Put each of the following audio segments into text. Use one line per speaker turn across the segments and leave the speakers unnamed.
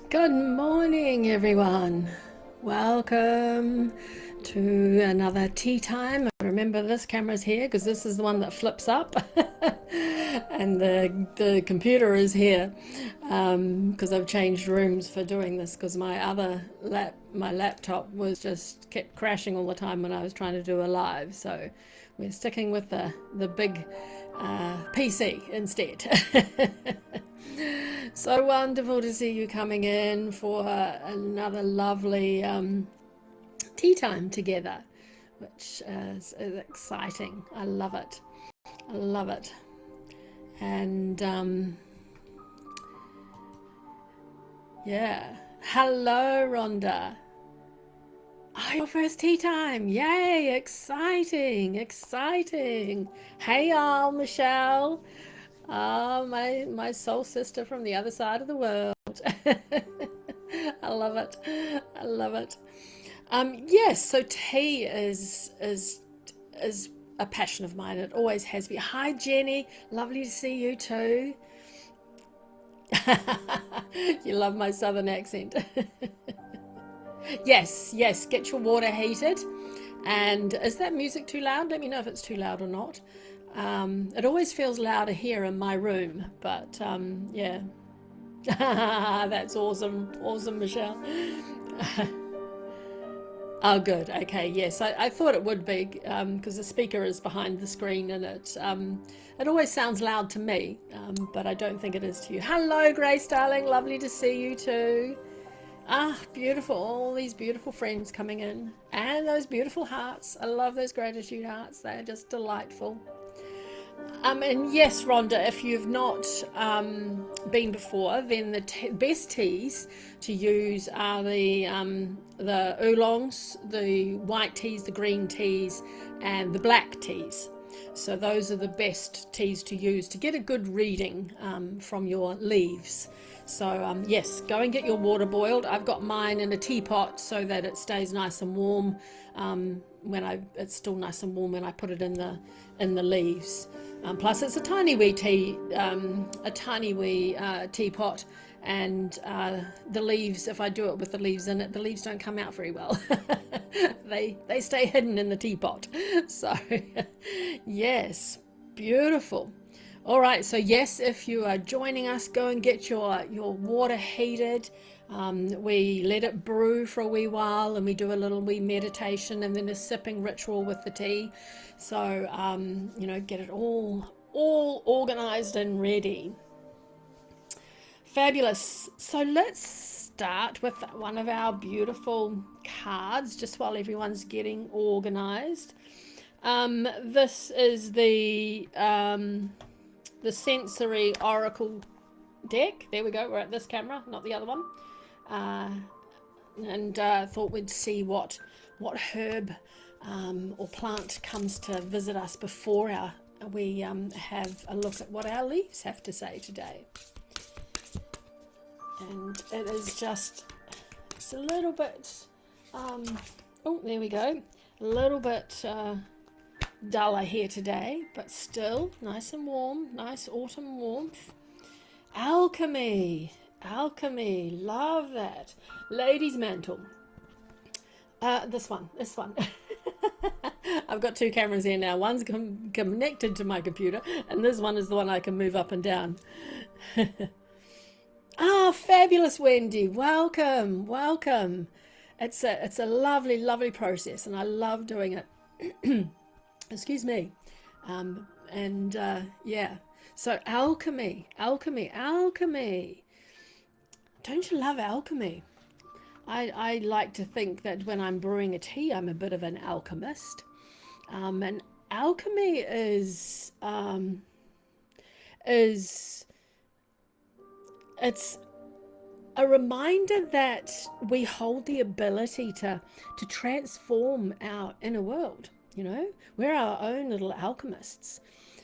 Good morning, everyone. Welcome to another tea time. Remember, this camera's here because this is the one that flips up, and the computer is here because I've changed rooms for doing this because my laptop was just kept crashing all the time when I was trying to do a live. So we're sticking with the big PC instead. So wonderful to see you coming in for another lovely tea time together, which is exciting. I love it. I love it. And yeah. Hello, Rhonda. Oh, your first tea time. Yay. Exciting. Exciting. Hey, all, Michelle. Oh, my soul sister from the other side of the world. I love it. I love it. Yes, so tea is a passion of mine. It always has been. Hi, Jenny. Lovely to see you too. You love my southern accent. Yes, yes. Get your water heated. And is that music too loud? Let me know if it's too loud or not. It always feels louder here in my room, but yeah. That's awesome. Awesome, Michelle. Oh, good. Okay, yes, I thought it would be because the speaker is behind the screen and it always sounds loud to me, but I don't think it is to you. Hello, Grace, darling. Lovely to see you too. Ah, beautiful. All these beautiful friends coming in and those beautiful hearts. I love those gratitude hearts. They're just delightful. And yes, Rhonda, if you've not been before, then the best teas to use are the oolongs, the white teas, the green teas, and the black teas. So those are the best teas to use to get a good reading from your leaves. So yes, go and get your water boiled. I've got mine in a teapot so that it stays nice and warm it's still nice and warm when I put it in the leaves. Plus, it's a tiny wee teapot, and the leaves. If I do it with the leaves in it, the leaves don't come out very well. They stay hidden in the teapot. So, yes, beautiful. All right, so yes, if you are joining us, go and get your water heated. We let it brew for a wee while and we do a little wee meditation and then a sipping ritual with the tea. So, get it all organized and ready. Fabulous. So let's start with one of our beautiful cards just while everyone's getting organized. This is the sensory oracle deck. There we go. We're at this camera, not the other one. And thought we'd see what herb or plant comes to visit us before we have a look at what our leaves have to say today. And it is it's a little bit, oh, there we go, a little bit duller here today, but still nice and warm, nice autumn warmth. Alchemy, love that. Ladies' mantle. This one. I've got two cameras here now. One's connected to my computer, and this one is the one I can move up and down. Ah, fabulous, Wendy. Welcome, welcome. It's a lovely, lovely process, and I love doing it. Excuse me. And yeah. So alchemy. Don't you love alchemy? I like to think that when I'm brewing a tea, I'm a bit of an alchemist. And alchemy is it's a reminder that we hold the ability to transform our inner world. We're our own little alchemists,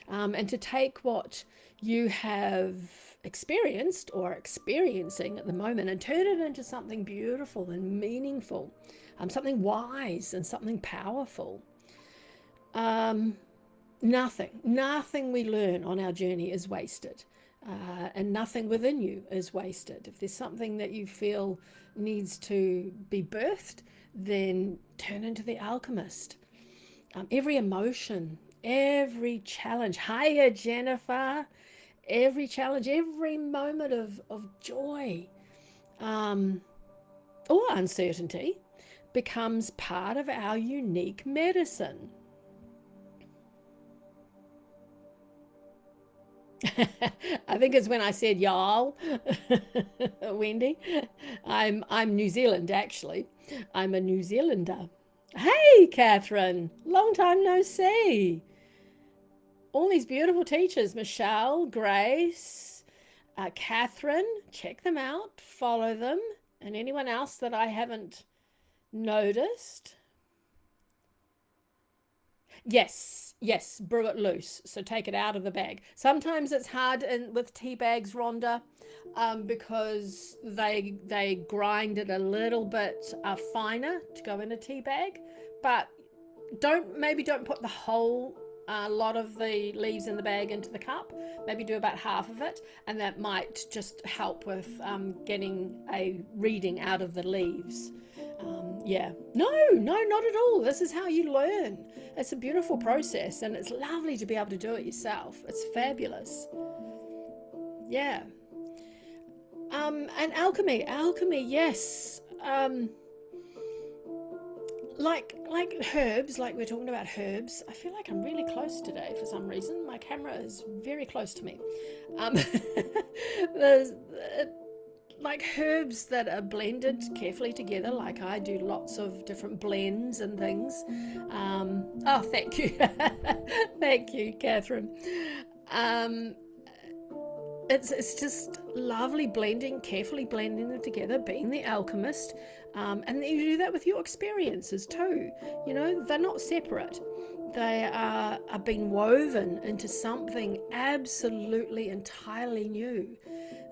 and to take what you have experienced or experiencing at the moment and turn it into something beautiful and meaningful, something wise and something powerful. Nothing we learn on our journey is wasted. and nothing within you is wasted. If there's something that you feel needs to be birthed, then turn into the alchemist. Every emotion, every challenge, hiya Jennifer, every challenge, every moment of joy or uncertainty becomes part of our unique medicine. I think it's when I said y'all, Wendy. I'm New Zealand actually. I'm a New Zealander. Hey, Catherine, long time no see. All these beautiful teachers, Michelle, Grace, Catherine, check them out, follow them, and anyone else that I haven't noticed. Yes, brew it loose. So take it out of the bag. Sometimes it's hard with tea bags, Rhonda, because they grind it a little bit finer to go in a tea bag. But don't put the whole lot of the leaves in the bag into the cup. Maybe do about half of it, and that might just help with getting a reading out of the leaves. Yeah, no, not at all. This is how you learn. It's a beautiful process, and it's lovely to be able to do it yourself. It's fabulous. Yeah. And alchemy, yes. Like herbs, like we're talking about herbs. I feel like I'm really close today for some reason. My camera is very close to me. There's like herbs that are blended carefully together, like I do lots of different blends and things. Oh, thank you. Thank you, Catherine. It's just lovely carefully blending them together, being the alchemist. And you do that with your experiences too. You know, they're not separate. They are being woven into something absolutely entirely new.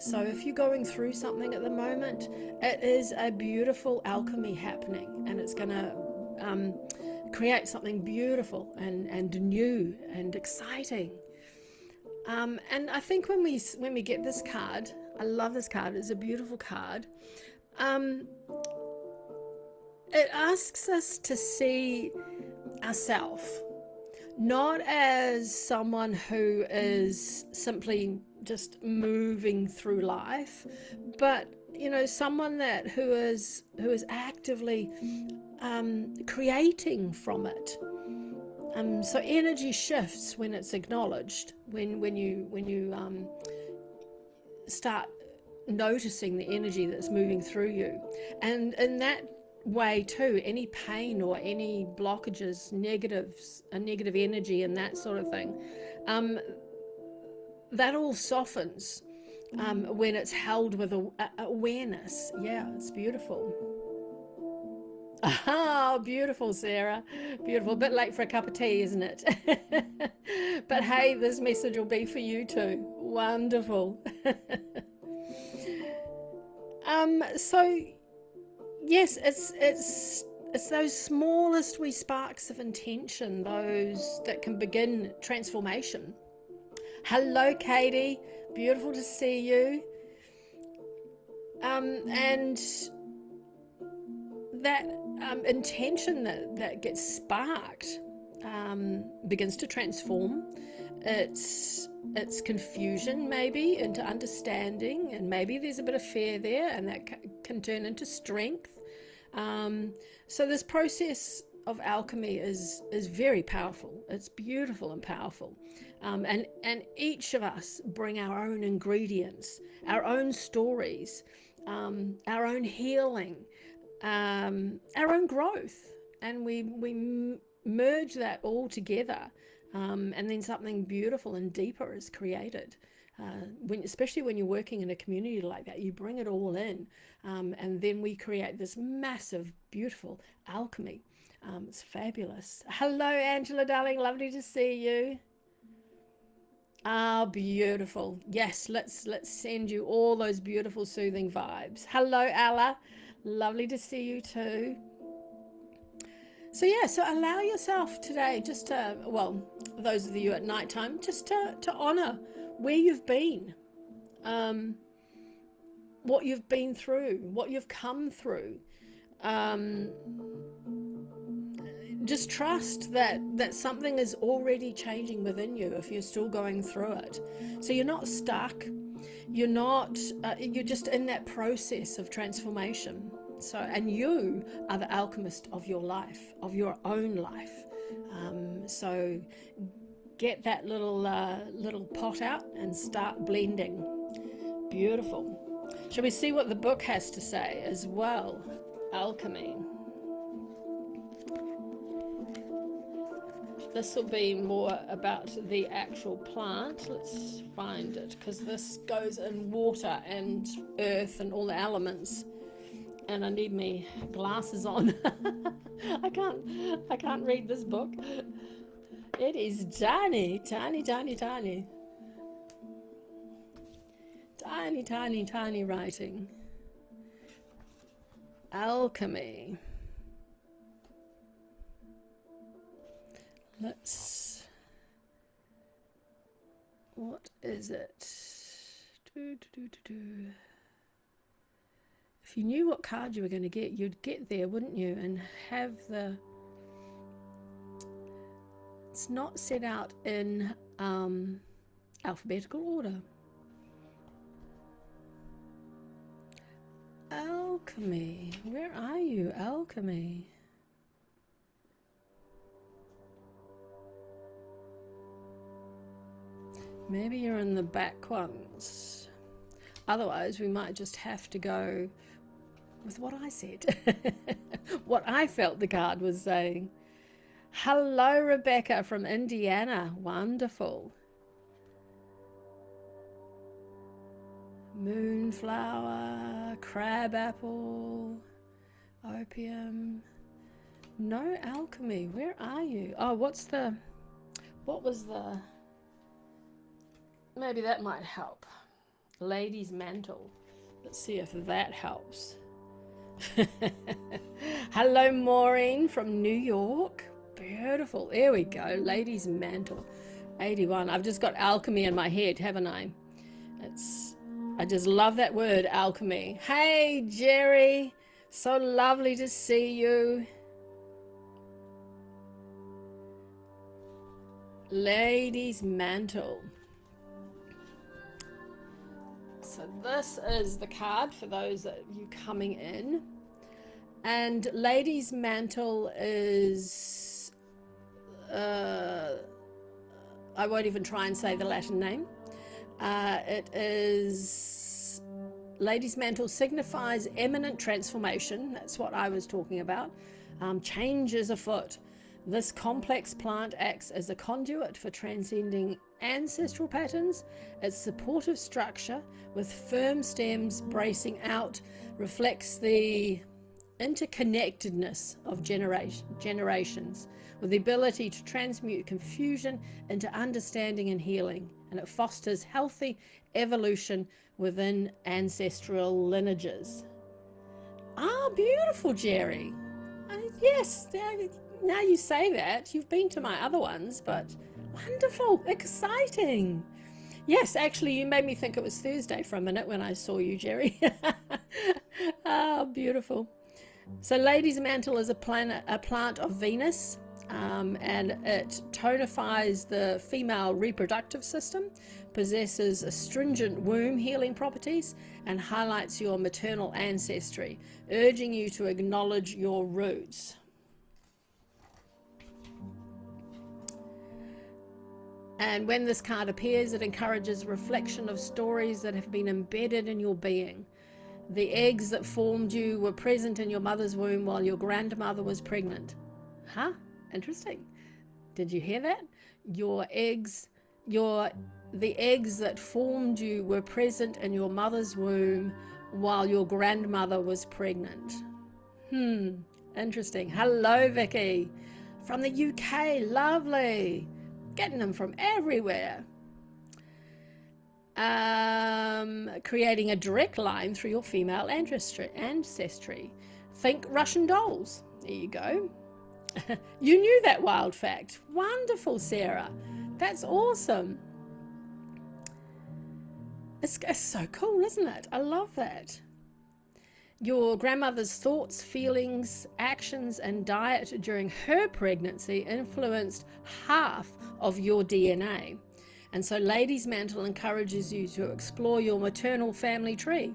So if you're going through something at the moment, it is a beautiful alchemy happening, and it's going to create something beautiful and new and exciting. And I think when we get this card, I love this card. It's a beautiful card. It asks us to see ourselves not as someone who is simply just moving through life, but someone who is actively creating from it. So energy shifts when it's acknowledged, when you start noticing the energy that's moving through you, and in that way too, any pain or any blockages, negative energy and that sort of thing, that all softens when it's held with awareness. Yeah, it's beautiful. Oh, beautiful, Sarah. Beautiful. A bit late for a cup of tea, isn't it? But hey, this message will be for you too. Wonderful. So yes, it's those smallest wee sparks of intention, those that can begin transformation. Hello, Katie. Beautiful to see you. And that intention that gets sparked begins to transform. It's confusion maybe into understanding, and maybe there's a bit of fear there, and that can turn into strength. So this process of alchemy is very powerful. It's beautiful and powerful, and each of us bring our own ingredients, our own stories, our own healing, our own growth, and we merge that all together, and then something beautiful and deeper is created. Especially when you're working in a community like that, you bring it all in, and then we create this massive, beautiful alchemy. It's fabulous. Hello, Angela, darling. Lovely to see you. Ah, beautiful. Yes, let's send you all those beautiful, soothing vibes. Hello, Ella. Lovely to see you too. So yeah, so allow yourself today just to, well, those of you at nighttime, just to honor where you've been, what you've been through, what you've come through. Just trust that something is already changing within you if you're still going through it. So you're not stuck. You're not. You're just in that process of transformation. So, and you are the alchemist of your life, of your own life. So get that little pot out and start blending. Beautiful. Shall we see what the book has to say as well? Alchemy. This will be more about the actual plant. Let's find it, because this goes in water and earth and all the elements. And I need me glasses on. I can't read this book. It is tiny, tiny, tiny, tiny. Tiny, tiny, tiny writing. Alchemy. What is it? If you knew what card you were going to get, you'd get there, wouldn't you? And have it's not set out in alphabetical order. Alchemy. Where are you, alchemy? Maybe you're in the back ones. Otherwise, we might just have to go with what I said. What I felt the card was saying. Hello, Rebecca from Indiana. Wonderful. Moonflower, crabapple, opium. No alchemy. Where are you? Oh, what was the... Maybe that might help. Lady's Mantle. Let's see if that helps. Hello, Maureen from New York. Beautiful. There we go. Lady's Mantle. 81. I've just got alchemy in my head, haven't I? I just love that word, alchemy. Hey, Jerry. So lovely to see you. Lady's Mantle. So this is the card for those of you coming in. And Lady's Mantle is, I won't even try and say the Latin name. It is, Lady's Mantle signifies imminent transformation. That's what I was talking about. Change is afoot. This complex plant acts as a conduit for transcending ancestral patterns. Its supportive structure, with firm stems bracing out, reflects the interconnectedness of generations, with the ability to transmute confusion into understanding and healing. And it fosters healthy evolution within ancestral lineages. Ah, beautiful, Jerry. Yes, now you say that. You've been to my other ones, but wonderful, exciting. Yes, actually, you made me think it was Thursday for a minute when I saw you, Jerry. Ah, beautiful. So Lady's Mantle is a plant of Venus, and it tonifies the female reproductive system, possesses astringent womb healing properties, and highlights your maternal ancestry, urging you to acknowledge your roots. And when this card appears, it encourages reflection of stories that have been embedded in your being. The eggs that formed you were present in your mother's womb while your grandmother was pregnant. Huh? Interesting. Did you hear that? The eggs that formed you were present in your mother's womb while your grandmother was pregnant. Interesting. Hello, Vicky. From the UK. Lovely. Getting them from everywhere. Creating a direct line through your female ancestry. Think Russian dolls. There you go. You knew that wild fact. Wonderful, Sarah. That's awesome. It's so cool, isn't it? I love that. Your grandmother's thoughts, feelings, actions, and diet during her pregnancy influenced half of your DNA. And so, Ladies' Mantle encourages you to explore your maternal family tree.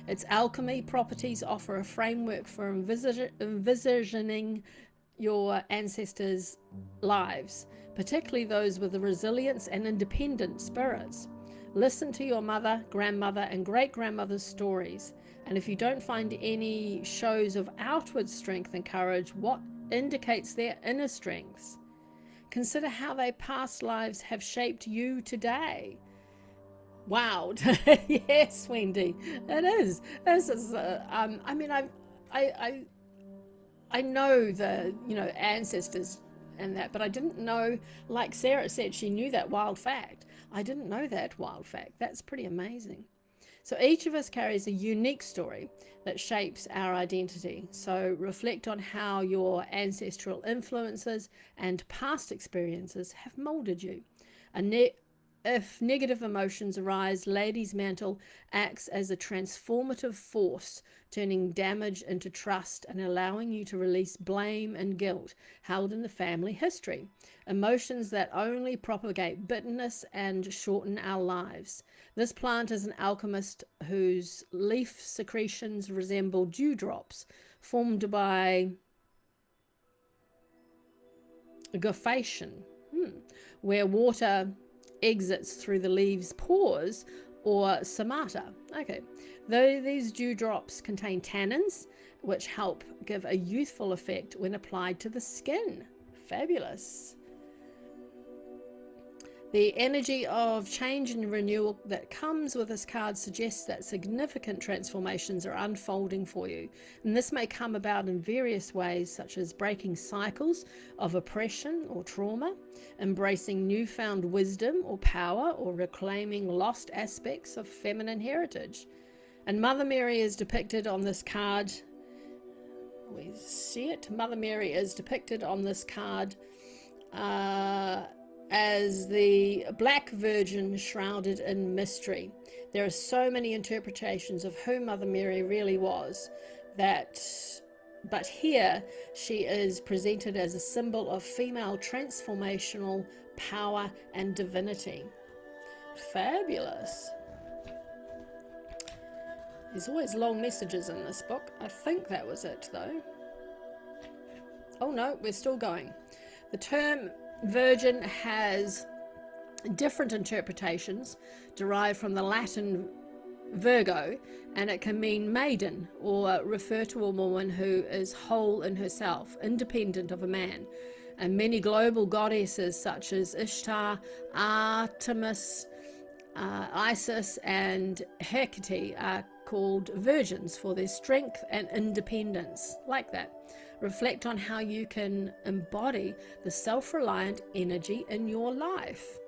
Its alchemy properties offer a framework for envisioning your ancestors' lives, particularly those with the resilience and independent spirits. Listen to your mother, grandmother, and great grandmother's stories. And if you don't find any shows of outward strength and courage, what indicates their inner strengths? Consider how their past lives have shaped you today. Wow. Yes, Wendy, it is. This is. I mean, I know the ancestors and that, but I didn't know. Like Sarah said, she knew that wild fact. I didn't know that wild fact. That's pretty amazing. So each of us carries a unique story that shapes our identity. So reflect on how your ancestral influences and past experiences have molded you. If negative emotions arise, Ladies' Mantle acts as a transformative force, turning damage into trust and allowing you to release blame and guilt held in the family history, emotions that only propagate bitterness and shorten our lives. This plant is an alchemist whose leaf secretions resemble dewdrops formed by gufation, where water exits through the leaves' pores, or somata. Okay, though these dewdrops contain tannins, which help give a youthful effect when applied to the skin. Fabulous. The energy of change and renewal that comes with this card suggests that significant transformations are unfolding for you. And this may come about in various ways, such as breaking cycles of oppression or trauma, embracing newfound wisdom or power, or reclaiming lost aspects of feminine heritage. And Mother Mary is depicted on this card. We see it. Mother Mary is depicted on this card as the Black Virgin shrouded in mystery. There are so many interpretations of who Mother Mary really was, but here she is presented as a symbol of female transformational power and divinity. Fabulous. There's always long messages in this book. I think that was it though. Oh no, we're still going. The term virgin has different interpretations derived from the Latin virgo, and it can mean maiden or refer to a woman who is whole in herself, independent of a man. And many global goddesses such as Ishtar, Artemis, Isis, and Hecate are called virgins for their strength and independence, like that. Reflect on how you can embody the self-reliant energy in your life.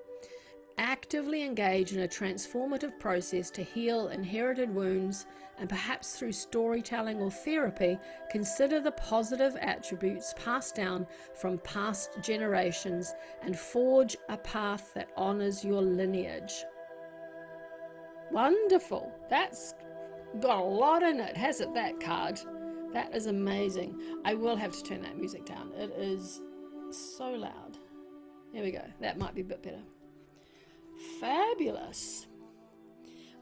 Actively engage in a transformative process to heal inherited wounds, and perhaps through storytelling or therapy, consider the positive attributes passed down from past generations and forge a path that honors your lineage. Wonderful. That's got a lot in it, hasn't that card? That is amazing. I will have to turn that music down. It is so loud. There we go. That might be a bit better. Fabulous.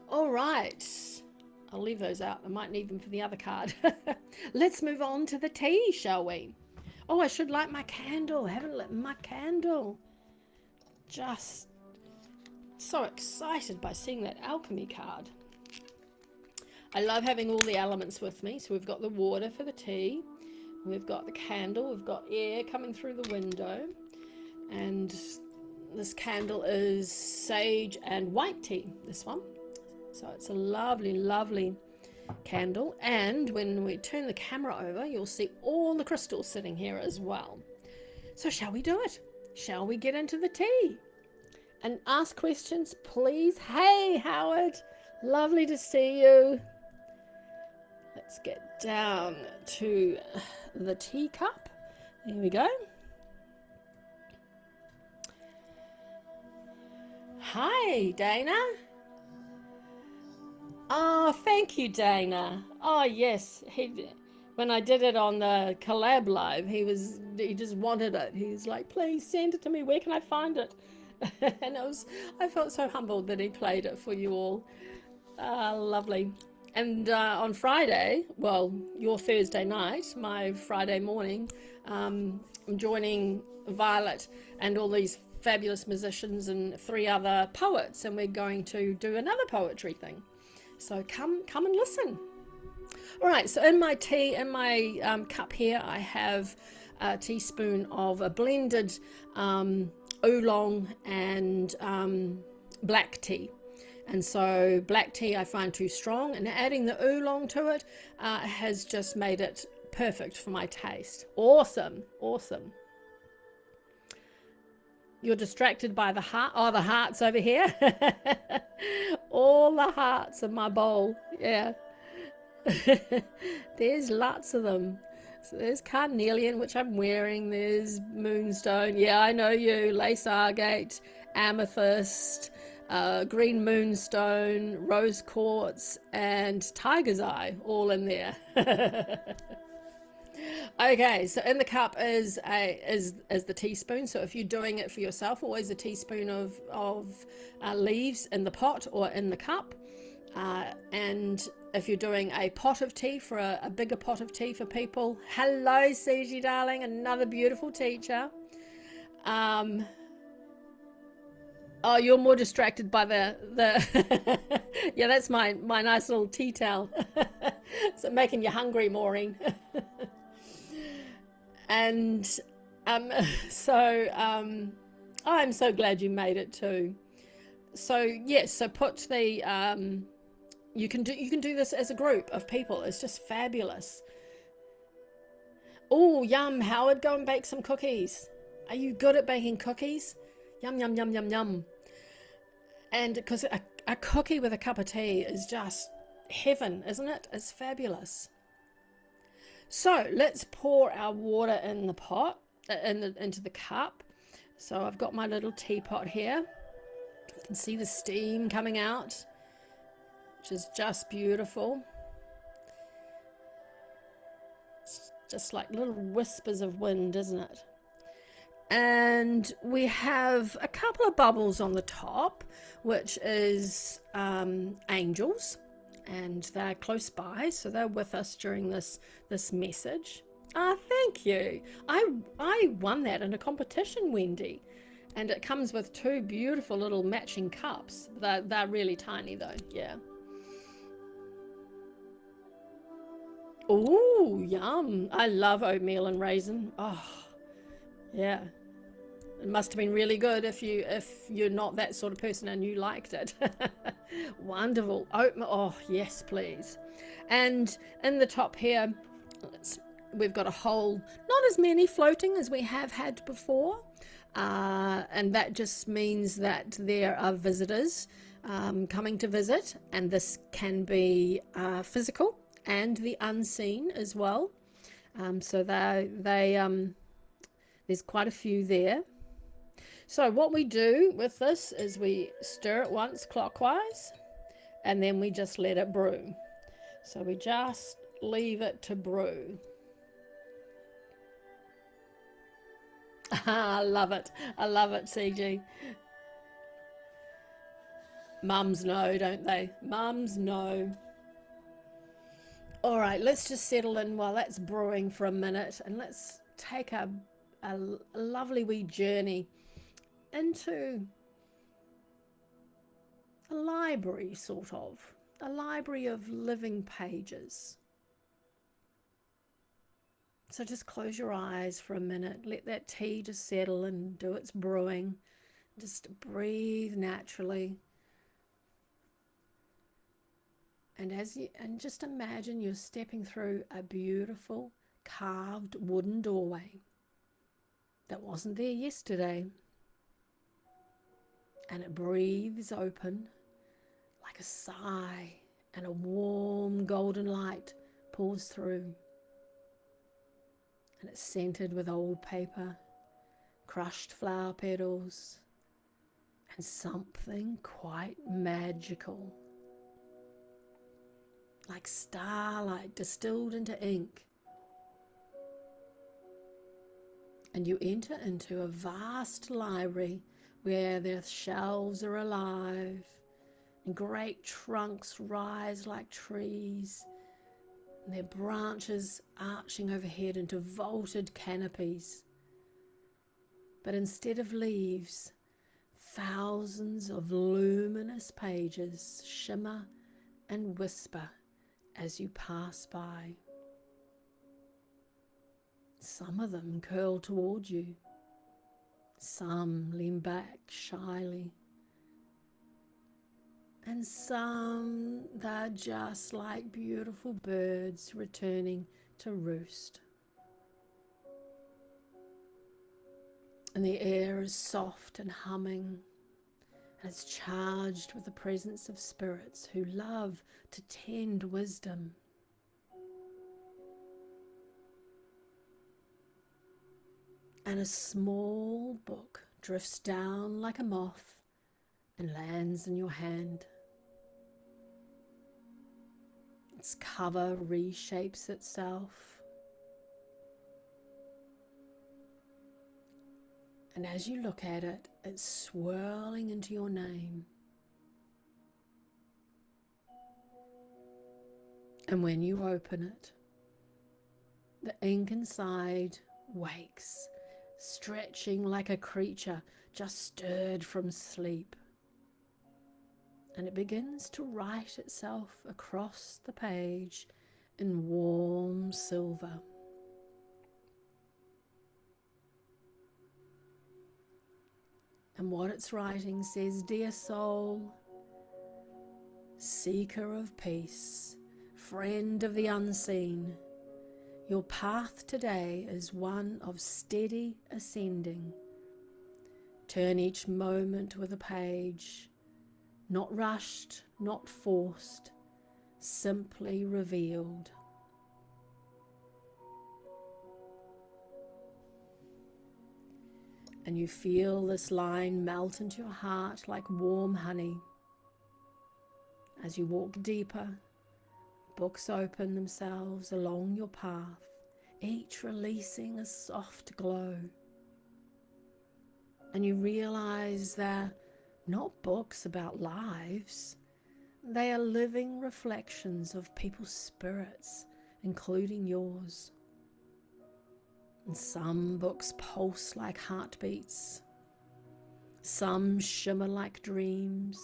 All right. I'll leave those out. I might need them for the other card. Let's move on to the tea, shall we? Oh, I should light my candle. I haven't lit my candle. Just so excited by seeing that alchemy card. I love having all the elements with me. So we've got the water for the tea. We've got the candle. We've got air coming through the window. And this candle is sage and white tea, this one. So it's a lovely, lovely candle. And when we turn the camera over, you'll see all the crystals sitting here as well. So shall we do it? Shall we get into the tea? And ask questions, please. Hey, Howard. Lovely to see you. Let's get down to the teacup. There we go. Hi, Dana. Oh, thank you, Dana. Oh, yes. When I did it on the collab live, he just wanted it. He's like, please send it to me. Where can I find it? And I felt so humbled that he played it for you all. Lovely. And on Friday, well, your Thursday night, my Friday morning, I'm joining Violet and all these fabulous musicians and 3 other poets, and we're going to do another poetry thing. So come and listen. All right, so in my tea, in my cup here, I have a teaspoon of a blended oolong and black tea. And so black tea I find too strong, and adding the oolong to it has just made it perfect for my taste. Awesome, awesome. You're distracted by the heart. Oh, the hearts over here. All the hearts in my bowl. Yeah. There's lots of them. So there's carnelian, which I'm wearing. There's moonstone. Yeah, I know you. Lace agate, amethyst, green moonstone, rose quartz, and tiger's eye, all in there. Okay, so in the cup is the teaspoon. So if you're doing it for yourself, always a teaspoon of leaves in the pot or in the cup. And if you're doing a pot of tea for a bigger pot of tea for people, hello, Suji, darling, another beautiful teacher. Oh, you're more distracted by the yeah, that's my nice little tea towel. So making you hungry, Maureen. And so I'm so glad you made it too. So yes, so put the you can do this as a group of people. It's just fabulous. Oh, yum, Howard, go and bake some cookies. Are you good at baking cookies? Yum, yum, yum, yum, yum. And because a cookie with a cup of tea is just heaven, isn't it? It's fabulous. So let's pour our water in the pot, into the cup. So I've got my little teapot here. You can see the steam coming out, which is just beautiful. It's just like little whispers of wind, isn't it? And we have a couple of bubbles on the top, which is angels, and they're close by, so they're with us during this message. Ah, thank you. I won that in a competition, Wendy, and it comes with 2 beautiful little matching cups. They're really tiny though. Yeah. Ooh, yum. I love oatmeal and raisin. Oh, yeah. It must have been really good if you're not that sort of person and you liked it. Wonderful. Oatmeal. Oh, yes, please. And in the top here, we've got a whole, not as many floating as we have had before. And that just means that there are visitors coming to visit, and this can be physical and the unseen as well. So there's quite a few there. So what we do with this is we stir it once clockwise, and then we just let it brew. So we just leave it to brew. I love it. I love it, CG. Mums know, don't they? Mums know. All right, let's just settle in while that's brewing for a minute, and let's take a lovely wee journey into a library, sort of. A library of living pages. So just close your eyes for a minute. Let that tea just settle and do its brewing. Just breathe naturally. And just imagine you're stepping through a beautiful carved wooden doorway that wasn't there yesterday. And it breathes open like a sigh, and a warm golden light pours through. And it's scented with old paper, crushed flower petals, and something quite magical. like starlight distilled into ink. And you enter into a vast library where the shelves are alive and great trunks rise like trees, and their branches arching overhead into vaulted canopies. But instead of leaves, thousands of luminous pages shimmer and whisper as you pass by. Some of them curl toward you. Some lean back shyly. And some, they're just like beautiful birds returning to roost. And the air is soft and humming, and it's charged with the presence of spirits who love to tend wisdom. And a small book drifts down like a moth and lands in your hand. Its cover reshapes itself. And as you look at it, it's swirling into your name. And when you open it, the ink inside wakes, stretching like a creature just stirred from sleep. And it begins to write itself across the page in warm silver. And what it's writing says, "Dear soul, seeker of peace, friend of the unseen, your path today is one of steady ascending. Turn each moment with a page, not rushed, not forced, simply revealed." And you feel this line melt into your heart like warm honey. As you walk deeper, books open themselves along your path, each releasing a soft glow. And you realize they're not books about lives. They are living reflections of people's spirits, including yours. And some books pulse like heartbeats. Some shimmer like dreams.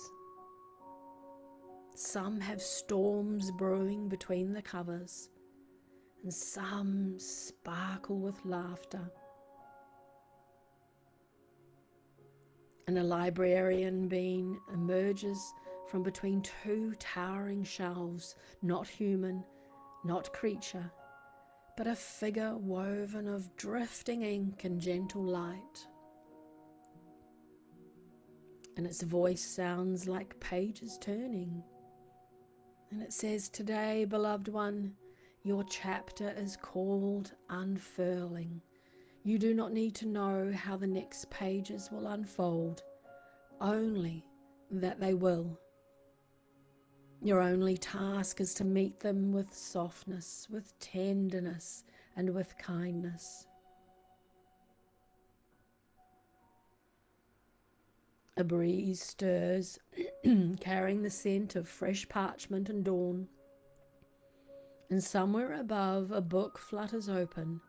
Some have storms brewing between the covers. And some sparkle with laughter. And a librarian being emerges from between two towering shelves, not human, not creature, but a figure woven of drifting ink and gentle light. And its voice sounds like pages turning. And it says, "Today, beloved one, your chapter is called unfurling. You do not need to know how the next pages will unfold, only that they will. Your only task is to meet them with softness, with tenderness, and with kindness." A breeze stirs, carrying the scent of fresh parchment and dawn. And somewhere above, a book flutters open,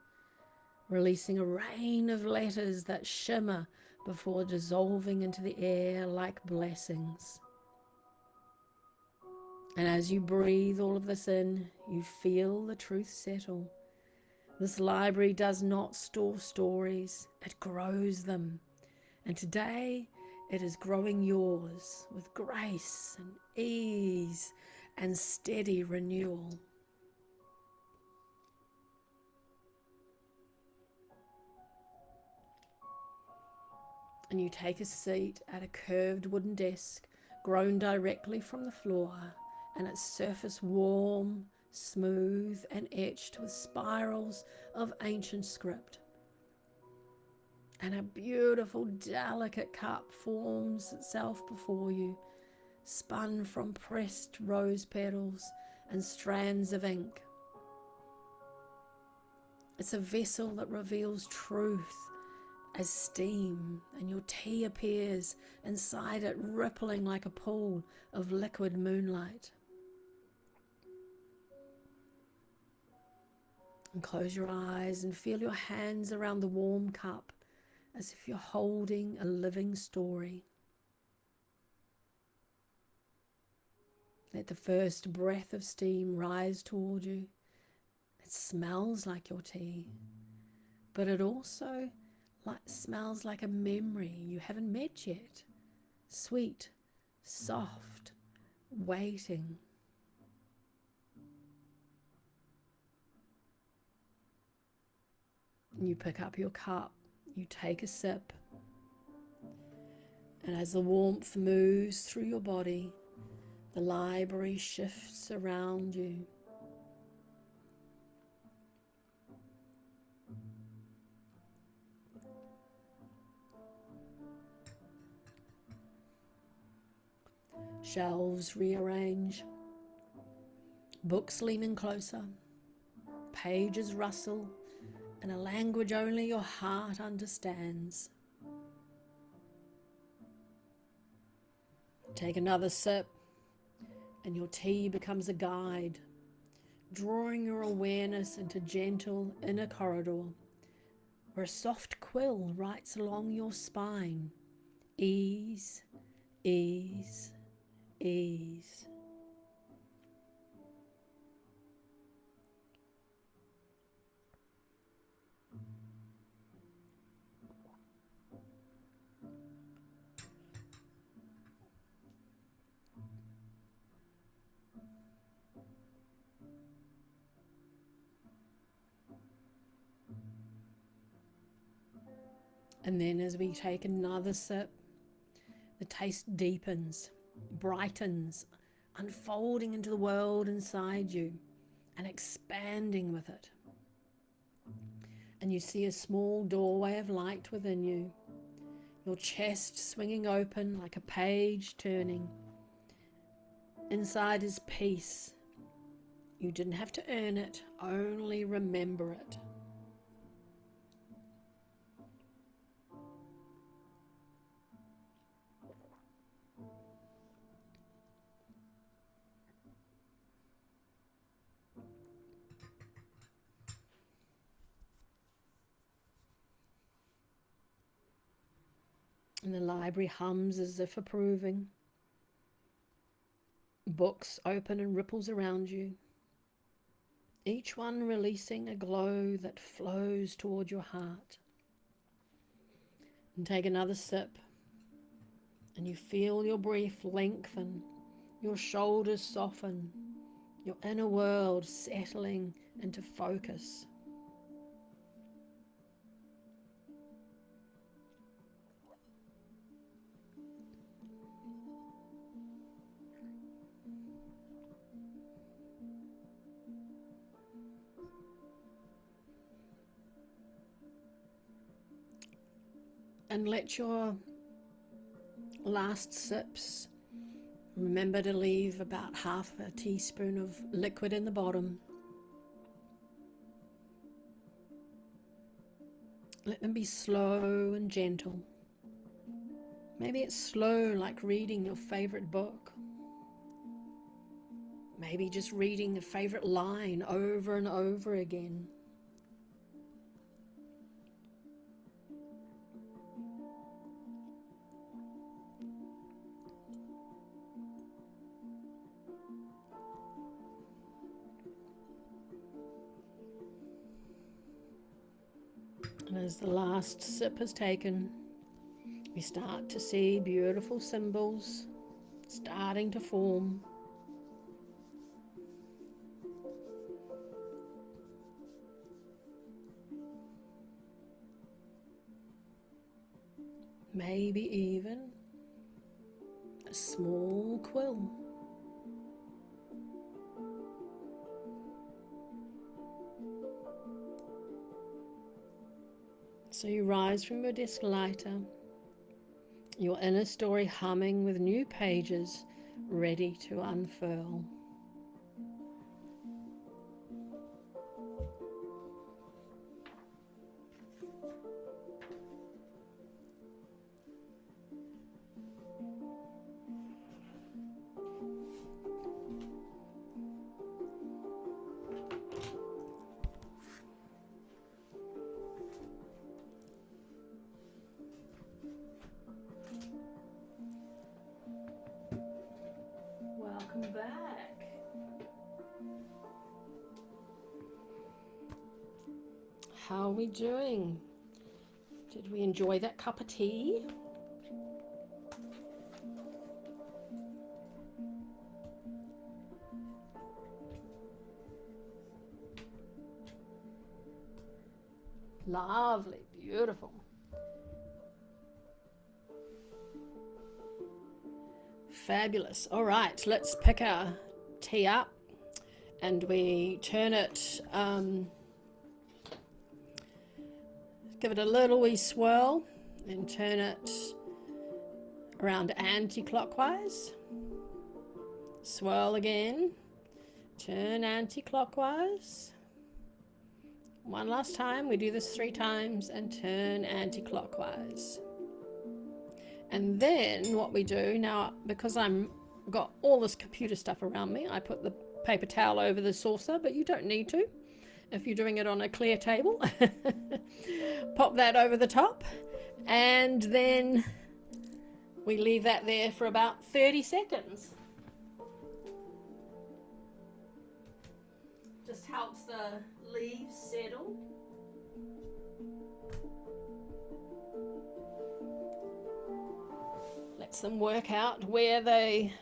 releasing a rain of letters that shimmer before dissolving into the air like blessings. And as you breathe all of this in, you feel the truth settle. This library does not store stories, it grows them. And today, it is growing yours with grace and ease and steady renewal. And you take a seat at a curved wooden desk grown directly from the floor, and its surface warm, smooth, and etched with spirals of ancient script. And a beautiful, delicate cup forms itself before you, spun from pressed rose petals and strands of ink. It's a vessel that reveals truth as steam, and your tea appears inside it, rippling like a pool of liquid moonlight. And close your eyes and feel your hands around the warm cup as if you're holding a living story. Let the first breath of steam rise toward you. It smells like your tea, but it also smells like a memory you haven't met yet. Sweet, soft, waiting. You pick up your cup, you take a sip, and as the warmth moves through your body, the library shifts around you. Shelves rearrange, books lean in closer, pages rustle in a language only your heart understands. Take another sip, and your tea becomes a guide, drawing your awareness into gentle inner corridor, where a soft quill writes along your spine. Ease, ease, ease. And then as we take another sip, the taste deepens, brightens, unfolding into the world inside you and expanding with it. And you see a small doorway of light within you, your chest swinging open like a page turning. Inside is peace. You didn't have to earn it, only remember it. And the library hums as if approving. Books open and ripples around you, each one releasing a glow that flows toward your heart. And take another sip, and you feel your breath lengthen, your shoulders soften, your inner world settling into focus. And let your last sips, remember to leave about half a teaspoon of liquid in the bottom. Let them be slow and gentle. Maybe it's slow, like reading your favorite book. Maybe just reading a favorite line over and over again. And as the last sip is taken, we start to see beautiful symbols starting to form. Maybe even a small quill. So you rise from your desk lighter, your inner story humming with new pages ready to unfurl. How are we doing? Did we enjoy that cup of tea? Lovely, beautiful. Fabulous. All right, let's pick our tea up and we turn it, give it a little wee swirl and turn it around anti-clockwise. Swirl again, turn anti-clockwise. One last time, we do this 3 times and turn anti-clockwise. And then what we do now, because I'm got all this computer stuff around me, I put the paper towel over the saucer, but you don't need to if you're doing it on a clear table. Pop that over the top, and then we leave that there for about 30 seconds. Just helps the leaves settle. Lets them work out where they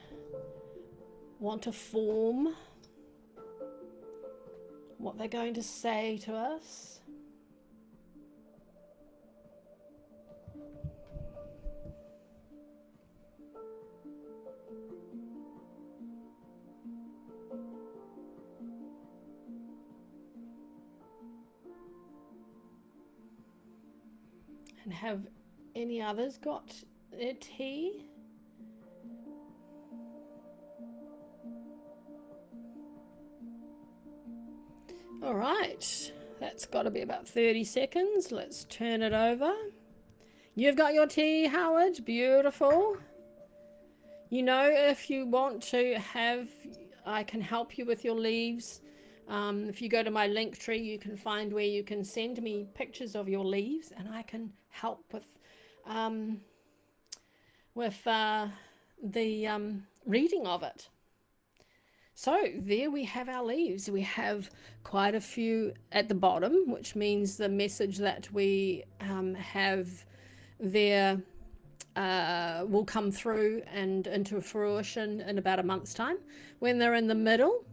want to form, what they're going to say to us. And have any others got their tea? All right, that's got to be about 30 seconds. Let's turn it over. You've got your tea, Howard. Beautiful. You know, if you want to have, I can help you with your leaves. If you go to my link tree, you can find where you can send me pictures of your leaves, and I can help with the reading of it. So there we have our leaves. We have quite a few at the bottom, which means the message that we have there will come through and into fruition in about a month's time. When they're in the middle,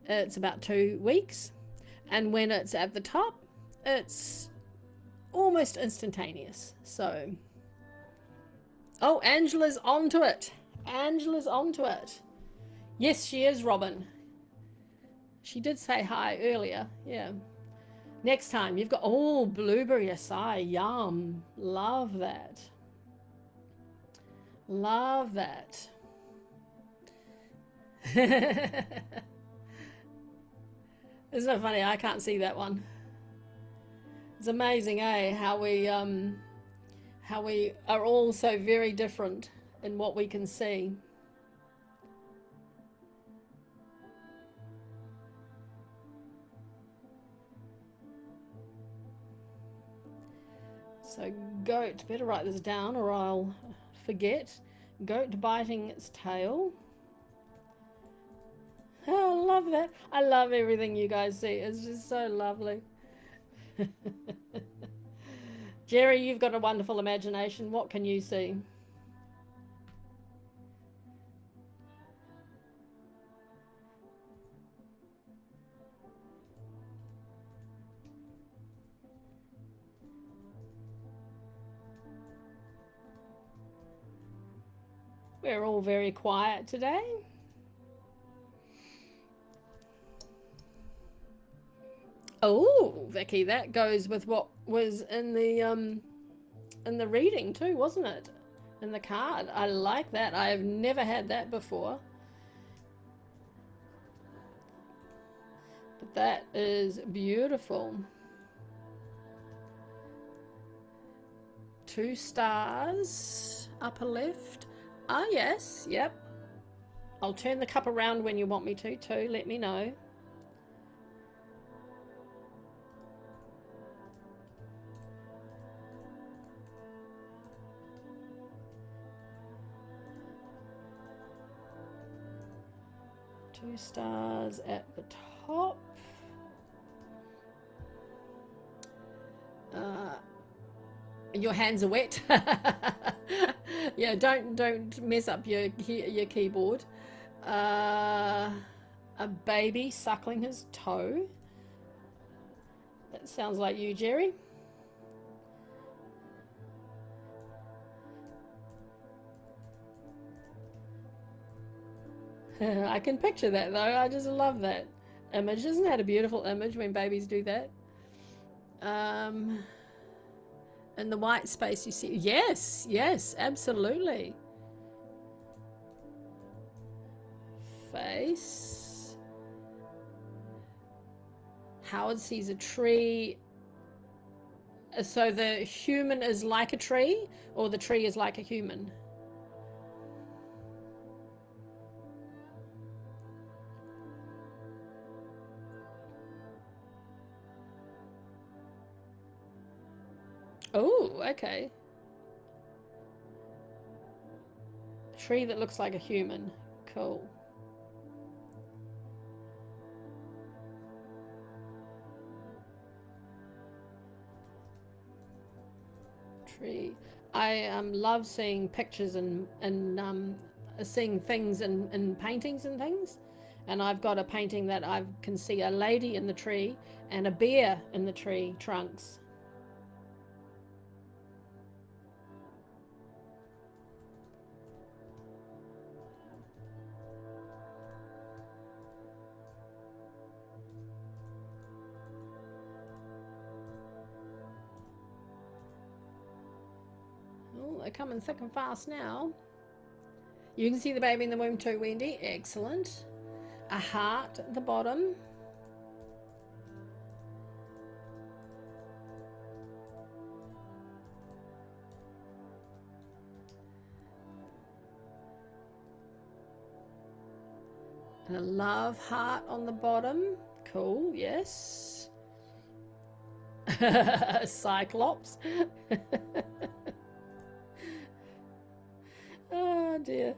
it's about 2 weeks. And when it's at the top, it's almost instantaneous. So, oh, Angela's onto it. Angela's onto it. Yes, she is, Robin. She did say hi earlier. Yeah. Next time, you've got, oh, blueberry acai. Yum. Love that. Love that. Isn't it funny? I can't see that one. It's amazing, eh? How we are all so very different in what we can see. So goat, better write this down or I'll forget. Goat biting its tail. Oh, I love that. I love everything you guys see. It's just so lovely. Jerry, you've got a wonderful imagination. What can you see? We're all very quiet today. Oh, Vicky, that goes with what was in the reading too, wasn't it? In the card. I like that. I have never had that before. But that is beautiful. 2 stars, upper left. Ah, yes, yep. I'll turn the cup around when you want me to too. Let me know. Two stars at the top. Your hands are wet. Yeah, don't mess up your keyboard. A baby suckling his toe. That sounds like you, Jerry. I can picture that though. I just love that image. Isn't that a beautiful image when babies do that? In the white space you see, yes, yes, absolutely. Face. Howard sees a tree. So the human is like a tree, or the tree is like a human? Oh, okay. A tree that looks like a human. Cool. Tree. I love seeing pictures and seeing things in paintings and things. And I've got a painting that I can see a lady in the tree and a bear in the tree trunks. Oh, they're coming thick and fast now. You can see the baby in the womb too, Wendy. Excellent. A heart at the bottom. And a love heart on the bottom. Cool, yes. Cyclops. Oh dear.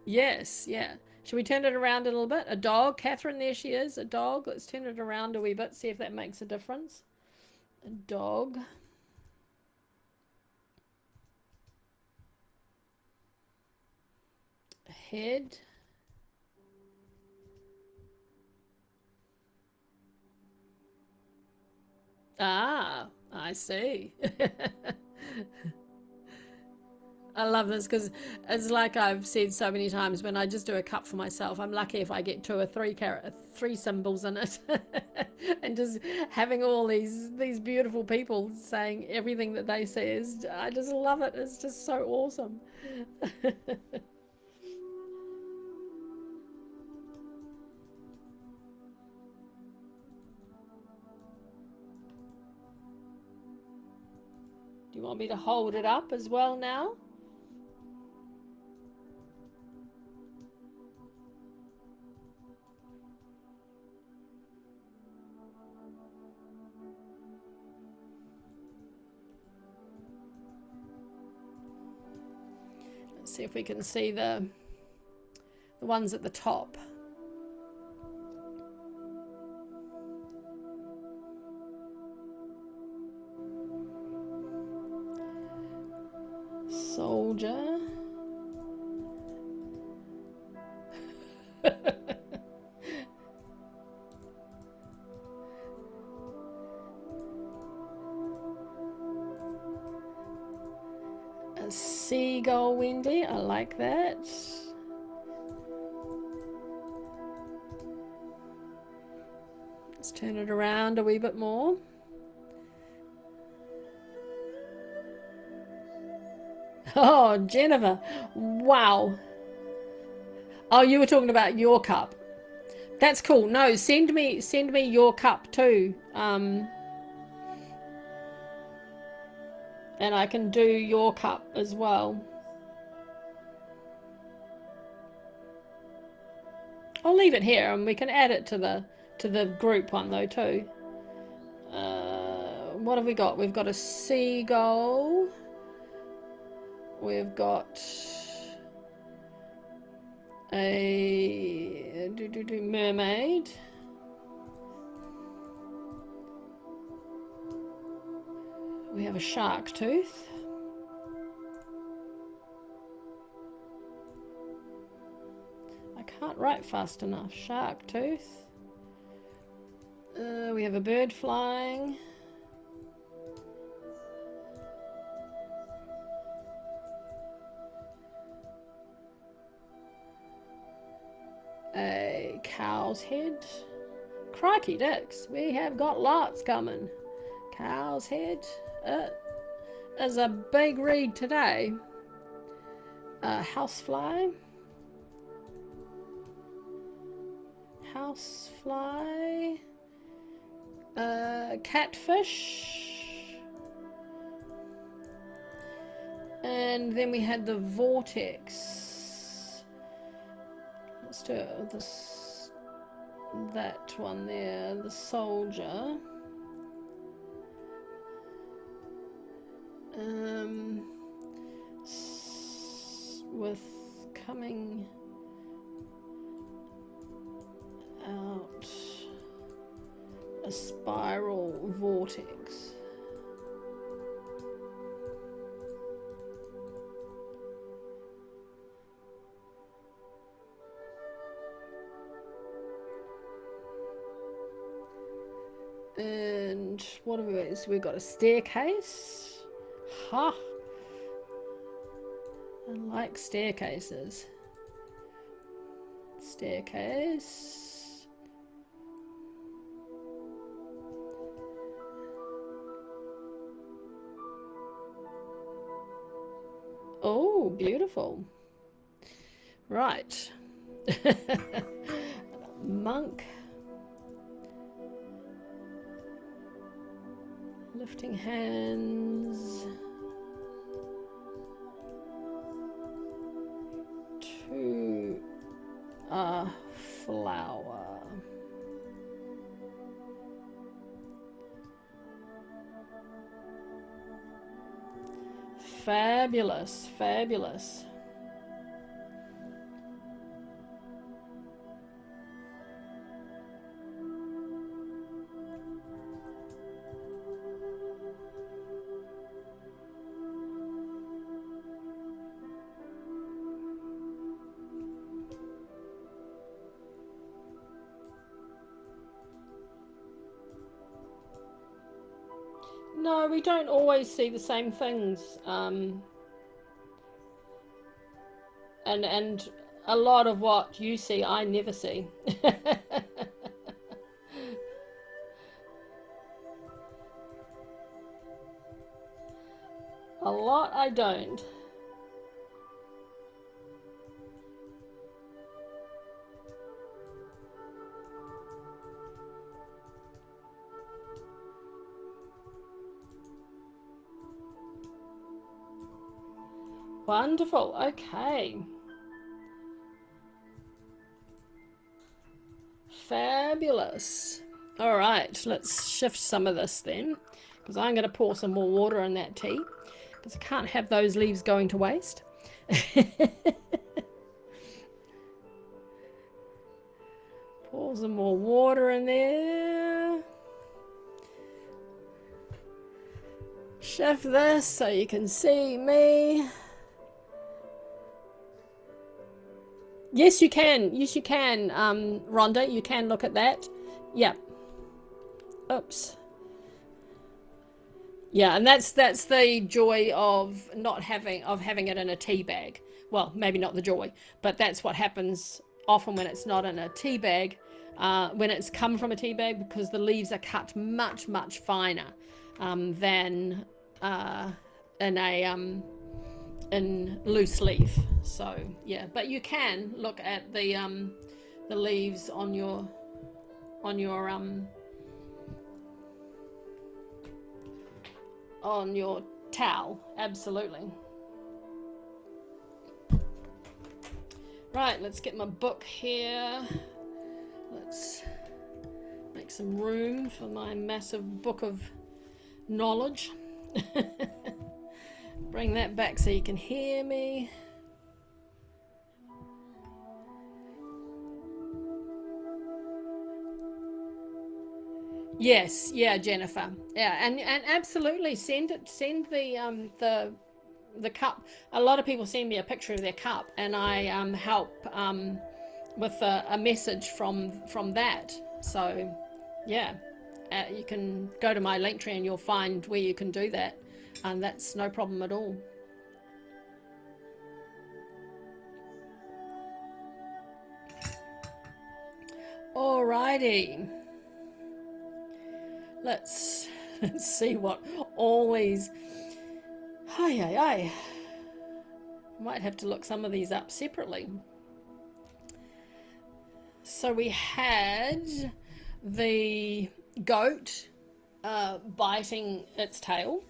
Yes, yeah. Should we turn it around a little bit? A dog. Catherine, there she is. A dog. Let's turn it around a wee bit, see if that makes a difference. A dog. A head. Ah, I see. I love this because it's like I've said so many times, when I just do a cup for myself, I'm lucky if I get two or three symbols in it. And just having all these beautiful people saying everything that they say is, I just love it. It's just so awesome. Do you want me to hold it up as well now? Let's see if we can see the ones at the top. Soldier. A seagull, Wendy. I like that. Let's turn it around a wee bit more. Oh, Jennifer. Wow. Oh, you were talking about your cup. That's cool. No, send me your cup too. And I can do your cup as well. I'll leave it here and we can add it to the group one though too. What have we got? We've got a seagull. We've got A mermaid. We have a shark tooth. I can't write fast enough. Shark tooth. We have a bird flying. A cow's head. Crikey dicks, we have got lots coming. Cow's head. Is a big read today. Housefly. Housefly. Catfish. And then we had the vortex. Let's do this, that one there, the soldier. With coming out a spiral vortex. And what have we? So we've got a staircase. Ha! I like staircases. Staircase. Oh, beautiful. Right. Monk. Lifting hands. To a flower. Fabulous, fabulous. No, we don't always see the same things. And a lot of what you see, I never see. A lot I don't. Wonderful. Okay. Fabulous. All right, let's shift some of this then, because I'm going to pour some more water in that tea, because I can't have those leaves going to waste. Pour some more water in there. Shift this so you can see me. Yes, you can. Yes, you can, Rhonda. You can look at that. Yeah. Oops. Yeah, and that's the joy of not having it in a tea bag. Well, maybe not the joy, but that's what happens often when it's not in a tea bag, when it's come from a tea bag, because the leaves are cut much, much finer than in a in loose leaf. So yeah, but you can look at the leaves on your towel. Absolutely. Right, let's get my book here. Let's make some room for my massive book of knowledge. Bring that back so you can hear me. Yes, yeah, Jennifer. Yeah, and absolutely send the cup. A lot of people send me a picture of their cup, and I help with a message from that. So, yeah, you can go to my link tree and you'll find where you can do that, and that's no problem at all. Alrighty, let's see what all these. Hi, hi, hi. Might have to look some of these up separately. So we had the goat biting its tail,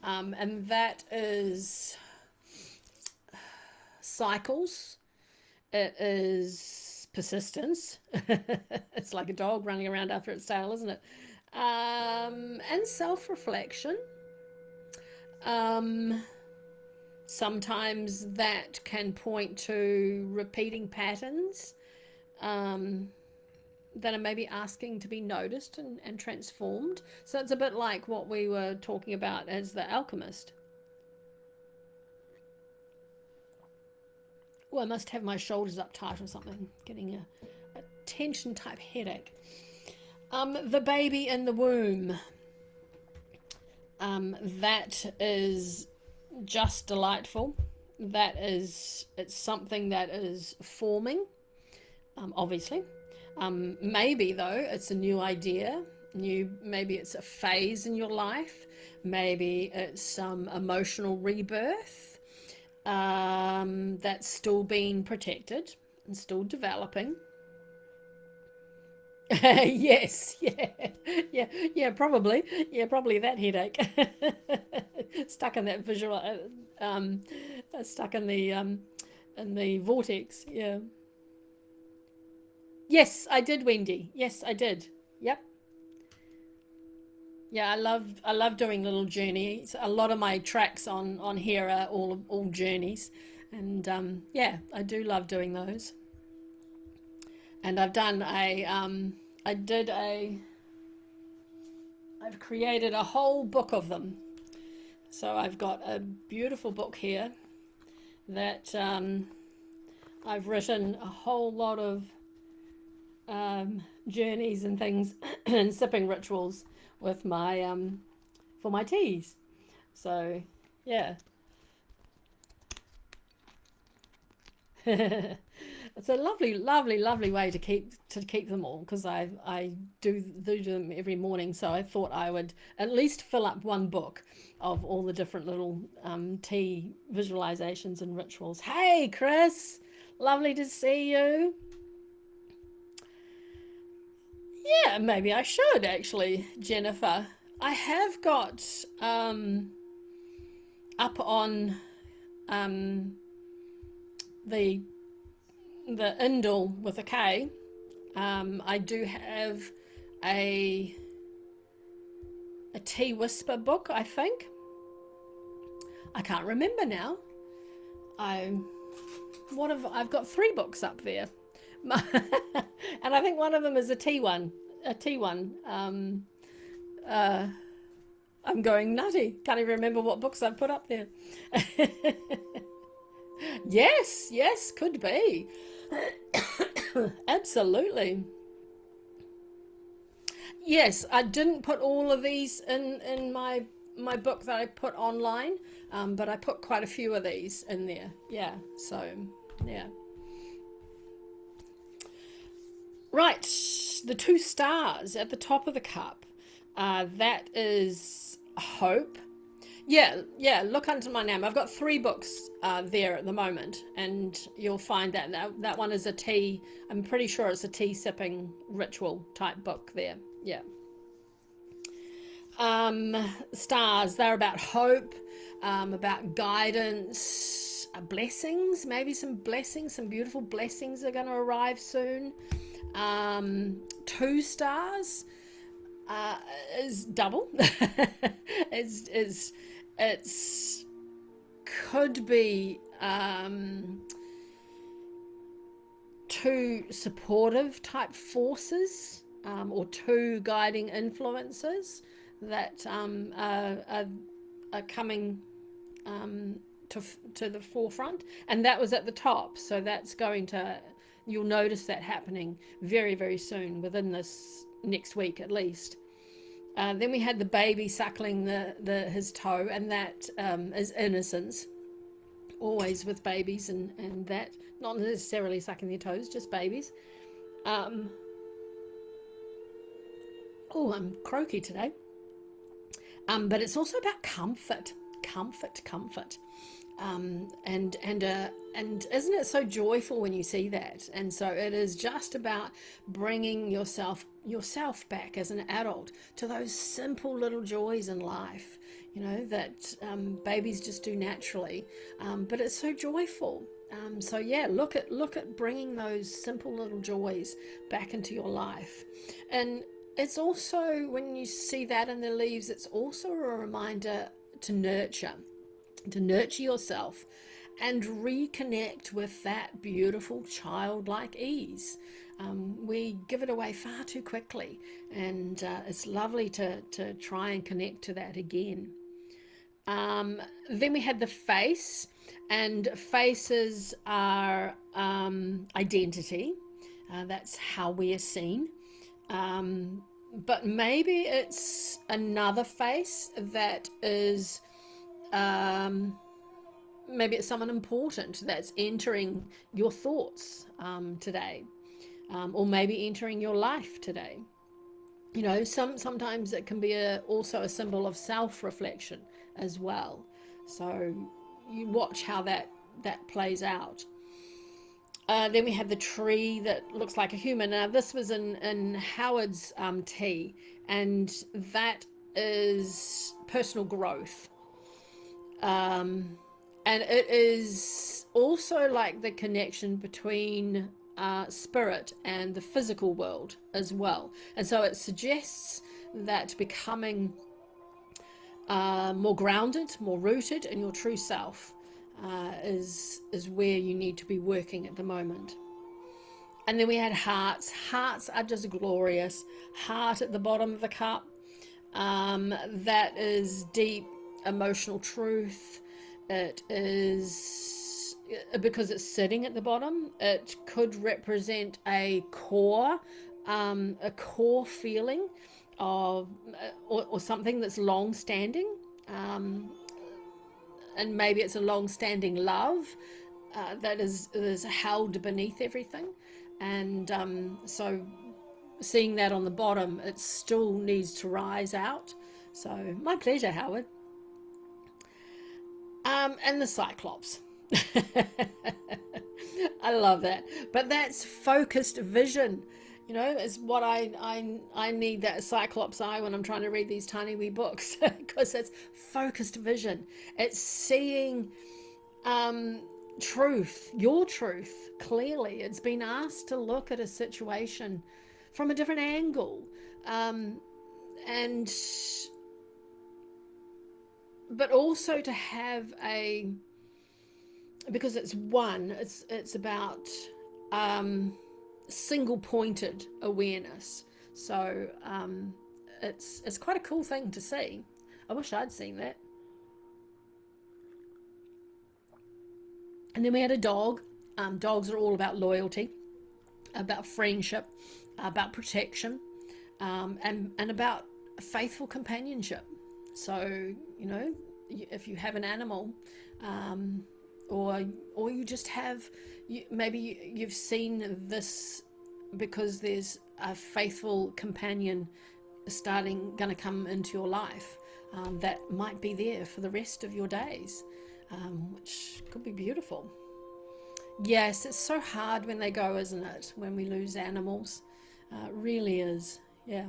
and that is cycles. It is persistence. It's like a dog running around after its tail, isn't it? And self-reflection. Um, Sometimes that can point to repeating patterns that are maybe asking to be noticed and transformed. So it's a bit like what we were talking about as the alchemist. Oh, I must have my shoulders up tight or something, getting a tension type headache. The baby in the womb. That is just delightful. It's something that is forming, obviously. Maybe though it's a new idea, maybe it's a phase in your life, maybe it's some emotional rebirth that's still being protected and still developing. Yes, probably, probably that headache. Stuck in that visual, stuck in the vortex. Yeah. Yes, I did, Wendy. Yes, I did. Yep. Yeah, I love doing little journeys. A lot of my tracks on here are all journeys, and yeah, I do love doing those. And I did a I've created a whole book of them. So I've got a beautiful book here that I've written a whole lot of journeys and things and sipping rituals with my for my teas. So yeah, it's a lovely, lovely, lovely way to keep them all because I do them every morning. So I thought I would at least fill up one book of all the different little tea visualizations and rituals. Hey, Chris, lovely to see you. Yeah, maybe I should actually, Jennifer. I have got up on um, the the Indle with a K. I do have a tea whisper book. I think I can't remember now. I I've got three books up there, and I think one of them is a tea one. A tea one. I'm going nutty. Can't even remember what books I've put up there. Yes, yes, could be. Absolutely. Yes, I didn't put all of these in my book that I put online, but I put quite a few of these in there. Yeah, so yeah. Right, the two stars at the top of the cup. That is hope. Yeah, yeah. Look under my name. I've got three books there at the moment, and you'll find that one is a tea. I'm pretty sure it's a tea sipping ritual type book there. Yeah. Stars. They're about hope, about guidance, blessings. Maybe some blessings, some beautiful blessings are going to arrive soon. Two stars is double. is it's could be two supportive type forces or two guiding influences that are coming to the forefront, and that was at the top. So that's going to, you'll notice that happening very, very soon, within this next week at least. Then we had the baby suckling his toe, and that is innocence, always with babies, and that, not necessarily sucking their toes, just babies. Oh, I'm croaky today. But it's also about comfort. And isn't it so joyful when you see that? And so it is just about bringing yourself back as an adult to those simple little joys in life, that babies just do naturally, but it's so joyful. So yeah, look at bringing those simple little joys back into your life. And it's also, when you see that in the leaves, it's also a reminder to nurture yourself and reconnect with that beautiful childlike ease. We give it away far too quickly, and it's lovely to try and connect to that again. Then we had the face, and faces are identity. That's how we are seen. But maybe it's another face that is, maybe it's someone important that's entering your thoughts today, or maybe entering your life today. Sometimes it can be also a symbol of self-reflection as well. So you watch how that plays out. Then we have the tree that looks like a human. Now this was in Howard's tea, and that is personal growth. And it is also like the connection between spirit and the physical world as well. And so it suggests that becoming more grounded, more rooted in your true self is where you need to be working at the moment. And then we had hearts. Hearts are just glorious. Heart at the bottom of the cup. That is deep emotional truth. It is, because it's sitting at the bottom, it could represent a core feeling of, or something that's long-standing. And maybe it's a long-standing love that is held beneath everything. And so seeing that on the bottom, it still needs to rise out. So my pleasure, Howard. And the Cyclops. I love that. But that's focused vision. Is what I need, that Cyclops eye when I'm trying to read these tiny wee books, because it's focused vision. It's seeing truth, your truth, clearly. It's been asked to look at a situation from a different angle, but also to have because it's about single-pointed awareness. So it's quite a cool thing to see. I wish I'd seen that. And then we had a dog. Dogs are all about loyalty, about friendship, about protection, and about faithful companionship. So if you have an animal, or you just have, maybe you've seen this because there's a faithful companion going to come into your life, that might be there for the rest of your days, which could be beautiful. Yes, it's so hard when they go, isn't it? When we lose animals, it really is. Yeah.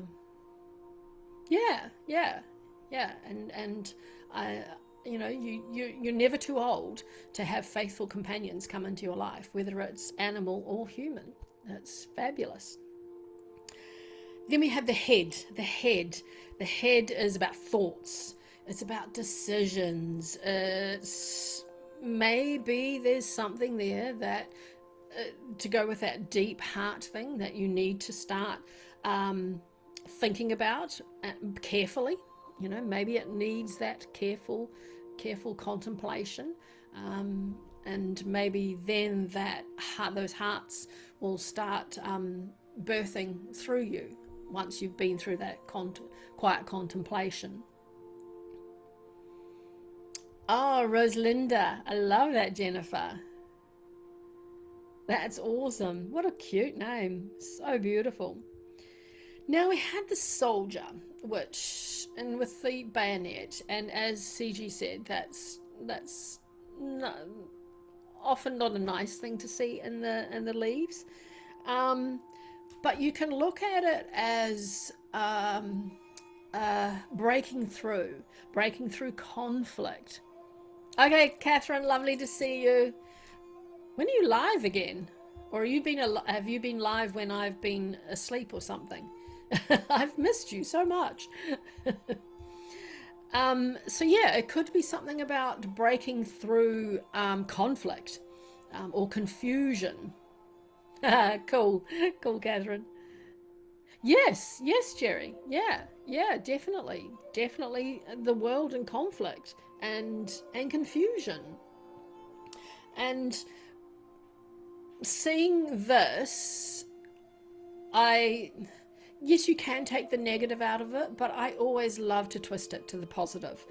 And I, you're never too old to have faithful companions come into your life, whether it's animal or human. That's fabulous. Then we have the head. The head is about thoughts. It's about decisions. It's maybe there's something there that to go with that deep heart thing, that you need to start thinking about carefully. You know, maybe it needs that careful contemplation, and maybe then those hearts will start birthing through you once you've been through that quiet contemplation. Oh, Rosalinda, I love that, Jennifer. That's awesome. What a cute name. So beautiful. Now we had the soldier, which, and with the bayonet, and as CG said, that's not, often not a nice thing to see in the leaves. But you can look at it as breaking through conflict. Okay, Catherine, lovely to see you. When are you live again? Or have you been live when I've been asleep or something? I've missed you so much. So yeah, it could be something about breaking through conflict or confusion. Cool, Catherine. Yes, Jerry. Yeah, definitely, the world in conflict and confusion. And seeing this, yes, you can take the negative out of it, but I always love to twist it to the positive.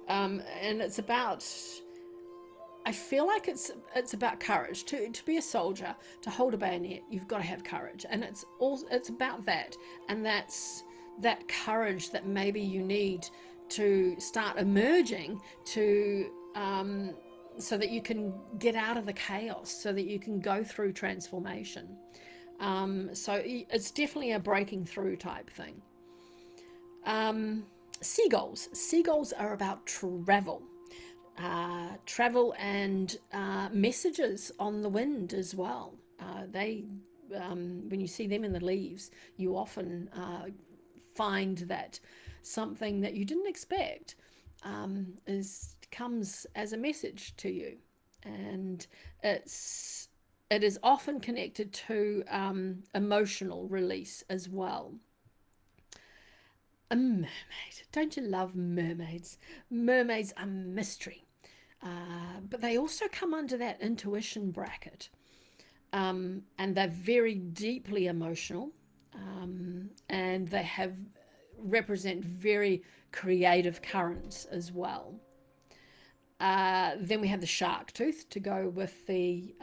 And it's about, I feel like it's about courage. To be a soldier, to hold a bayonet, you've got to have courage, and it's about that, and that's that courage that maybe you need to start emerging to so that you can get out of the chaos, so that you can go through transformation. So it's definitely a breaking through type thing. Seagulls are about travel. Travel and messages on the wind as well. When you see them in the leaves, you often find that something that you didn't expect comes as a message to you, and it is often connected to emotional release as well. A mermaid. Don't you love mermaids? Mermaids are mystery. But they also come under that intuition bracket. And they're very deeply emotional. And they represent very creative currents as well. Then we have the shark tooth to go with the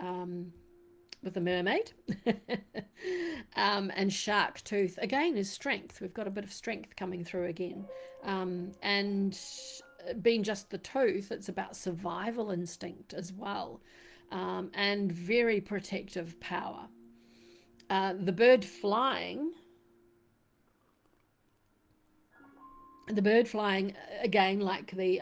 mermaid. And shark tooth again is strength. We've got a bit of strength coming through again. And being just the tooth, it's about survival instinct as well, and very protective power. The bird flying again, like the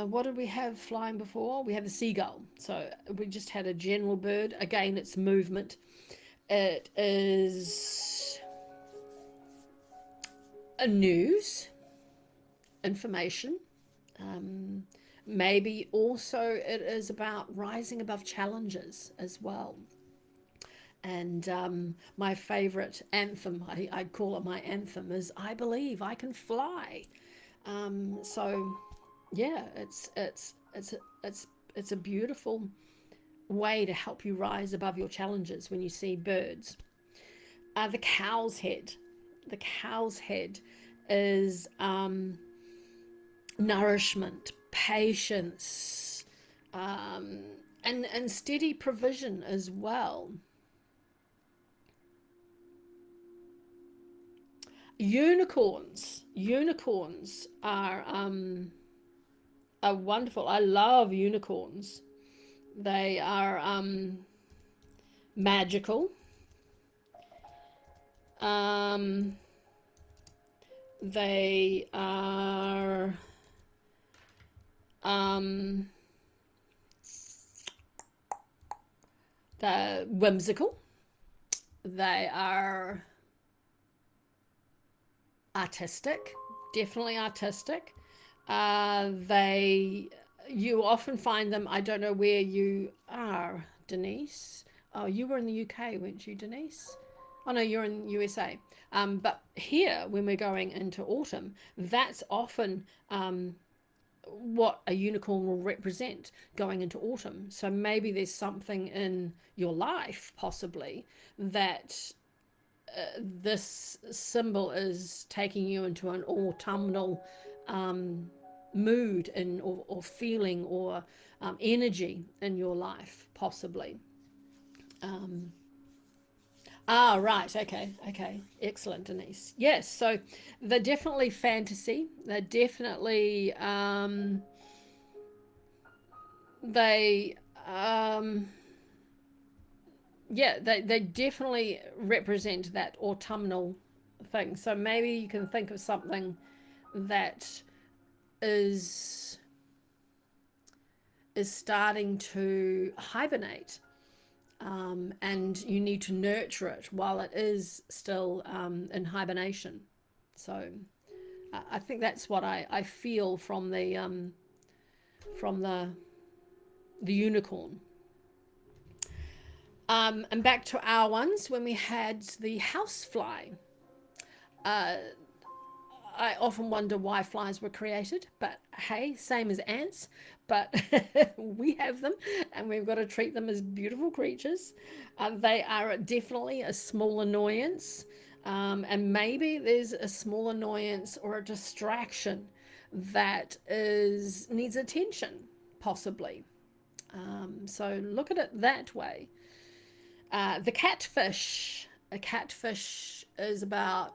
what did we have flying before? We have the seagull. So we just had a general bird. Again, it's movement. It is a news, information. Maybe also it is about rising above challenges as well. And my favorite anthem, I call it my anthem, is "I believe I can fly." So yeah, it's a beautiful way to help you rise above your challenges when you see birds. The cow's head. The cow's head is nourishment, patience, and steady provision as well. Unicorns are wonderful. I love unicorns. They are magical. They are they're whimsical. They are artistic, definitely artistic. You often find them, I don't know where you are, Denise. Oh, you were in the UK, weren't you, Denise? Oh no, you're in USA. But here, when we're going into autumn, that's often what a unicorn will represent going into autumn. So maybe there's something in your life, possibly, that this symbol is taking you into an autumnal mood and or feeling or energy in your life, possibly. Right. Okay. Okay. Excellent, Denise. Yes. So they're definitely fantasy. They're definitely they yeah, they definitely represent that autumnal thing. So maybe you can think of something that is is starting to hibernate, and you need to nurture it while it is still in hibernation. So I think that's what I feel from the unicorn. And back to our ones, when we had the house fly, I often wonder why flies were created, but hey, same as ants, but we have them and we've got to treat them as beautiful creatures. They are definitely a small annoyance, and maybe there's a small annoyance or a distraction that is needs attention, possibly. So look at it that way. The catfish. A catfish is about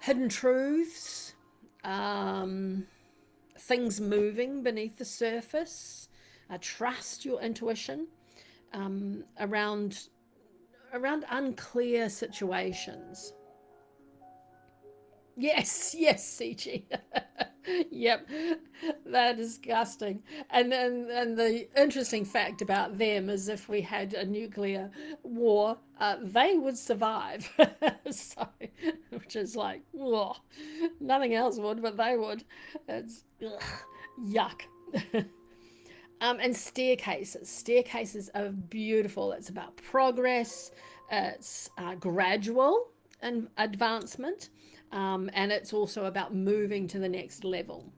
hidden truths, um, things moving beneath the surface. Trust your intuition around unclear situations. Yes, yes, CG. Yep, they're disgusting. And the interesting fact about them is if we had a nuclear war, they would survive. So, which is like, whoa, nothing else would, but they would. It's ugh, yuck. And staircases. Staircases are beautiful. It's about progress. It's gradual and advancement, and it's also about moving to the next level.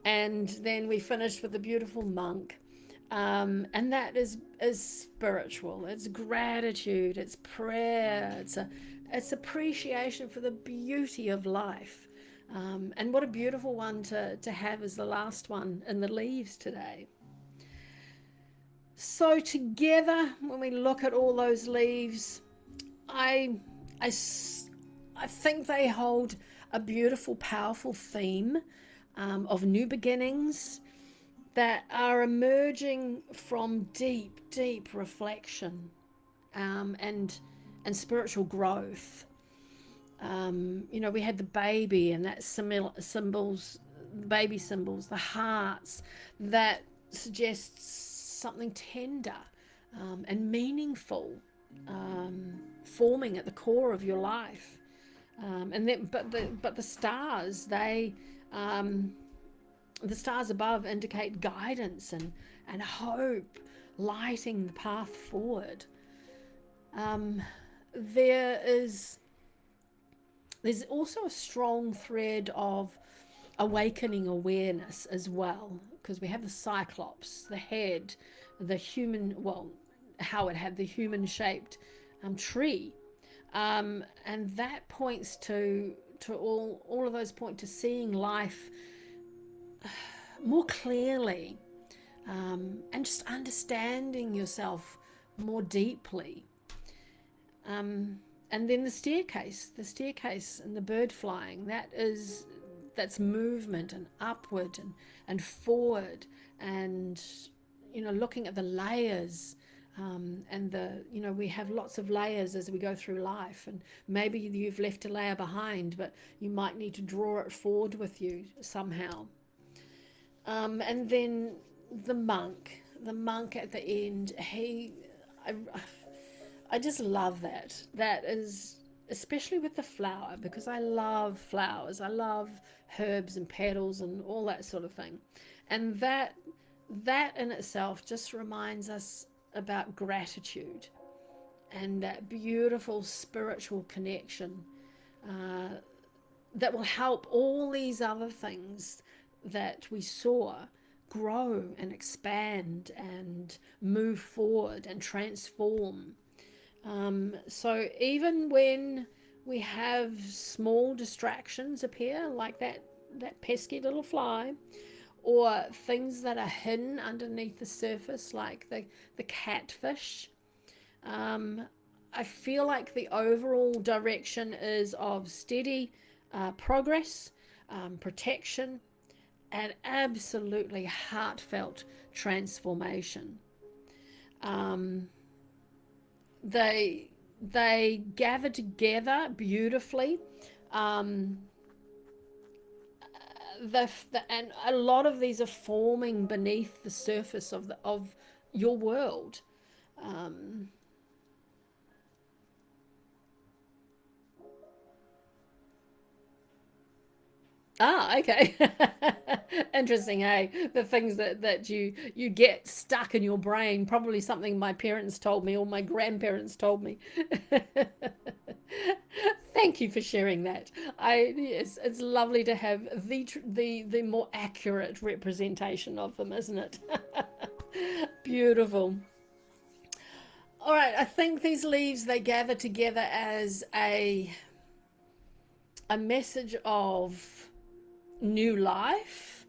And then we finished with a beautiful monk, and that is spiritual. It's gratitude. It's prayer. It's appreciation for the beauty of life. And what a beautiful one to have as the last one in the leaves today. So together, when we look at all those leaves, I, I, I think they hold a beautiful, powerful theme of new beginnings that are emerging from deep, deep reflection, and spiritual growth. We had the baby and that symbols, baby symbols, the hearts that suggests something tender and meaningful forming at the core of your life. And then, but the stars, the stars above indicate guidance and hope, lighting the path forward. There is there's also a strong thread of awakening awareness as well, because we have the cyclops, the head, the human, well, how it had the human shaped tree, and that points to all of those point to seeing life more clearly, and just understanding yourself more deeply. And then the staircase and the bird flying, that's movement and upward and forward, and looking at the layers, and we have lots of layers as we go through life, and maybe you've left a layer behind, but you might need to draw it forward with you somehow. And then the monk at the end, I just love that. That is, especially with the flower, because I love flowers. I love herbs and petals and all that sort of thing. And that in itself just reminds us about gratitude and that beautiful spiritual connection that will help all these other things that we saw grow and expand and move forward and transform. So even when we have small distractions appear, like that pesky little fly, or things that are hidden underneath the surface, like the catfish, I feel like the overall direction is of steady progress, protection, and absolutely heartfelt transformation. They gather together beautifully. And a lot of these are forming beneath the surface of your world. Okay. Interesting, hey? The things that you get stuck in your brain, probably something my parents told me or my grandparents told me. Thank you for sharing that. It's lovely to have the more accurate representation of them, isn't it? Beautiful. All right, I think these leaves they gather together as a message of new life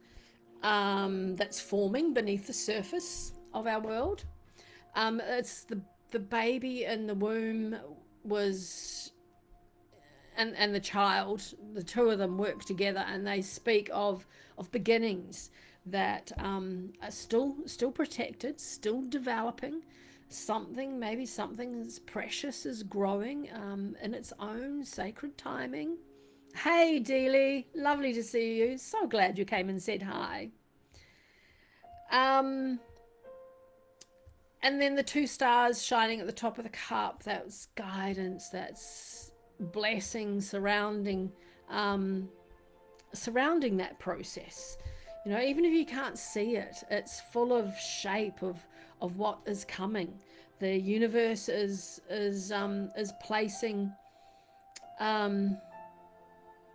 that's forming beneath the surface of our world. It's the baby in the womb was and the child, the two of them work together, and they speak of beginnings that are still protected, still developing. Maybe something as precious is growing in its own sacred timing. Hey, Dealey, lovely to see you. So glad you came and said hi. Um, and then the two stars shining at the top of the cup, that's guidance, that's blessing surrounding that process. You know, even if you can't see it, it's full of shape of what is coming. The universe is placing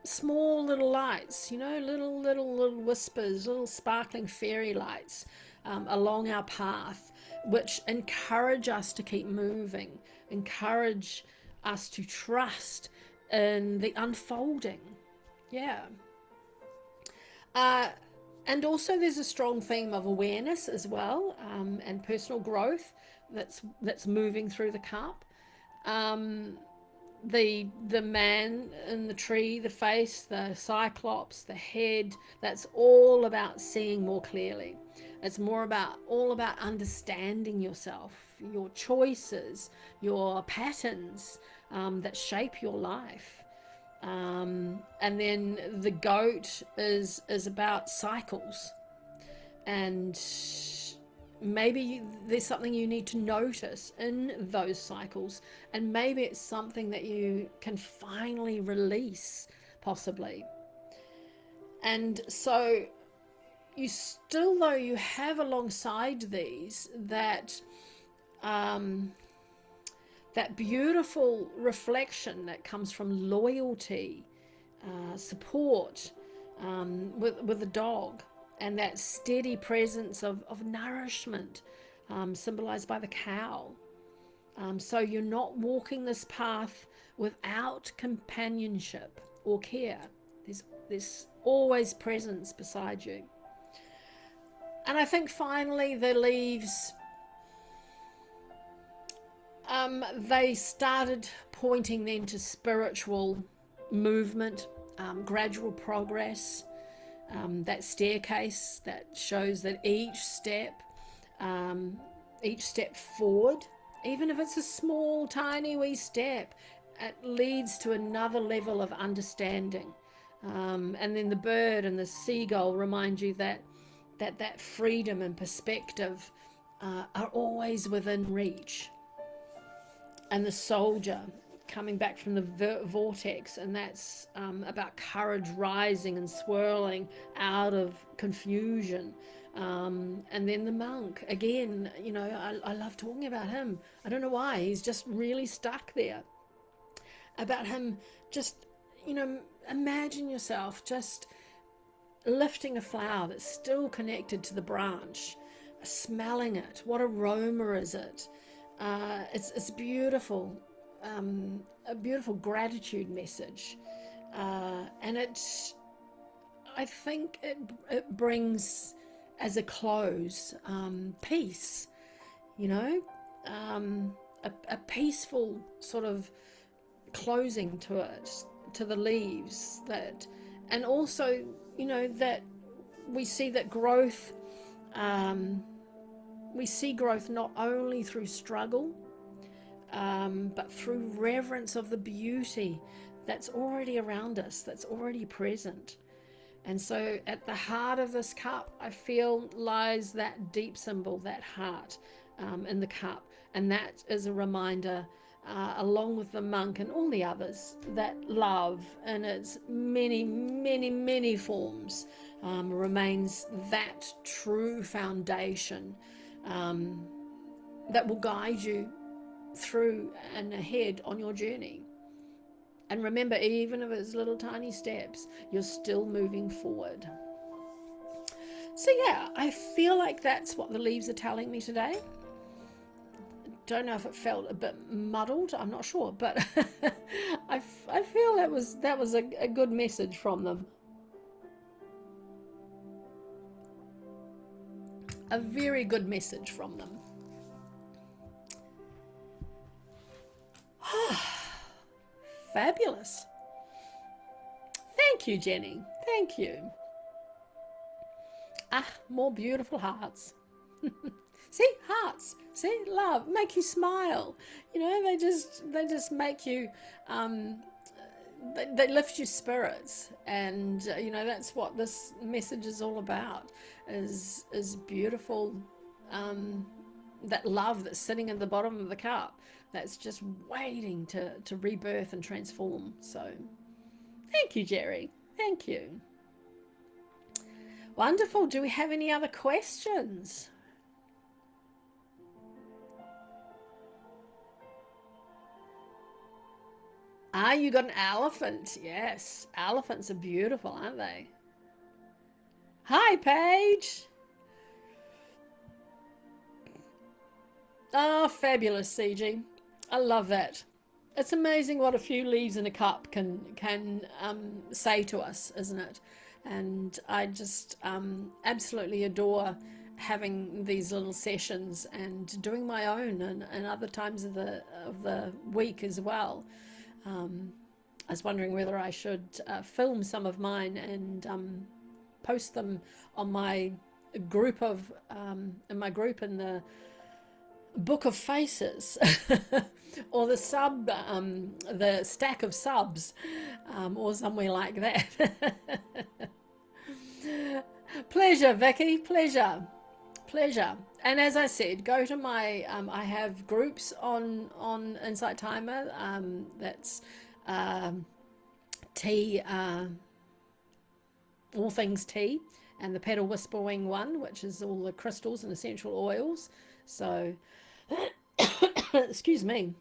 small little lights, you know, little whispers, little sparkling fairy lights along our path, which encourage us to keep moving, encourage us to trust in the unfolding. Yeah. And also there's a strong theme of awareness as well, and personal growth that's moving through the cup. The man in the tree, the face, the cyclops, the head, that's all about seeing more clearly. It's all about understanding yourself, your choices, your patterns that shape your life. And then the goat is about cycles, and maybe there's something you need to notice in those cycles, and maybe it's something that you can finally release, possibly. And so though you have alongside these that beautiful reflection that comes from loyalty, support, with the dog, and that steady presence of nourishment, symbolized by the cow. So you're not walking this path without companionship or care. There's always presence beside you. And I think finally the leaves, they started pointing then to spiritual movement, gradual progress, that staircase that shows that each step forward, even if it's a small, tiny wee step, it leads to another level of understanding. And then the bird and the seagull remind you that freedom and perspective are always within reach. And the soldier coming back from the vortex, and that's about courage rising and swirling out of confusion, And then the monk, again, I love talking about him. I don't know why, he's just really stuck there. About him, just, imagine yourself just lifting a flower that's still connected to the branch, smelling it. What aroma is it? It's beautiful, a beautiful gratitude message, and I think it brings as a close peace, you know, a peaceful sort of closing to it, to the leaves, that, and also, that we see that growth, we see growth not only through struggle, but through reverence of the beauty that's already around us, that's already present. And so at the heart of this cup, I feel, lies that deep symbol, that heart, in the cup. And that is a reminder, along with the monk and all the others, that love in its many, many, many forms remains that true foundation that will guide you through and ahead on your journey. And remember, even if it's little tiny steps, you're still moving forward. So yeah, I feel like that's what the leaves are telling me today. Don't know if it felt a bit muddled, I'm not sure, but I feel that was a good message from them. A very good message from them. Fabulous. Thank you, Jenny. Thank you. More beautiful hearts. See, hearts. See, love, make you smile. They just make you, they lift your spirits, and that's what this message is all about. Is beautiful. That love that's sitting at the bottom of the cup, that's just waiting to rebirth and transform. So thank you, Jerry. Thank you. Wonderful. Do we have any other questions? You got an elephant. Yes, elephants are beautiful, aren't they? Hi, Paige. Oh, fabulous, CG. I love that. It's amazing what a few leaves in a cup can say to us, isn't it? And I just absolutely adore having these little sessions and doing my own, and other times of the week as well. I was wondering whether I should film some of mine and post them on my group in my group in the Book of Faces, or the stack of subs, or somewhere like that. Pleasure, Vicky. Pleasure. And as I said, go to my I have groups on Insight Timer, that's tea, all things tea, and the Petal Whispering one, which is all the crystals and essential oils. So excuse me.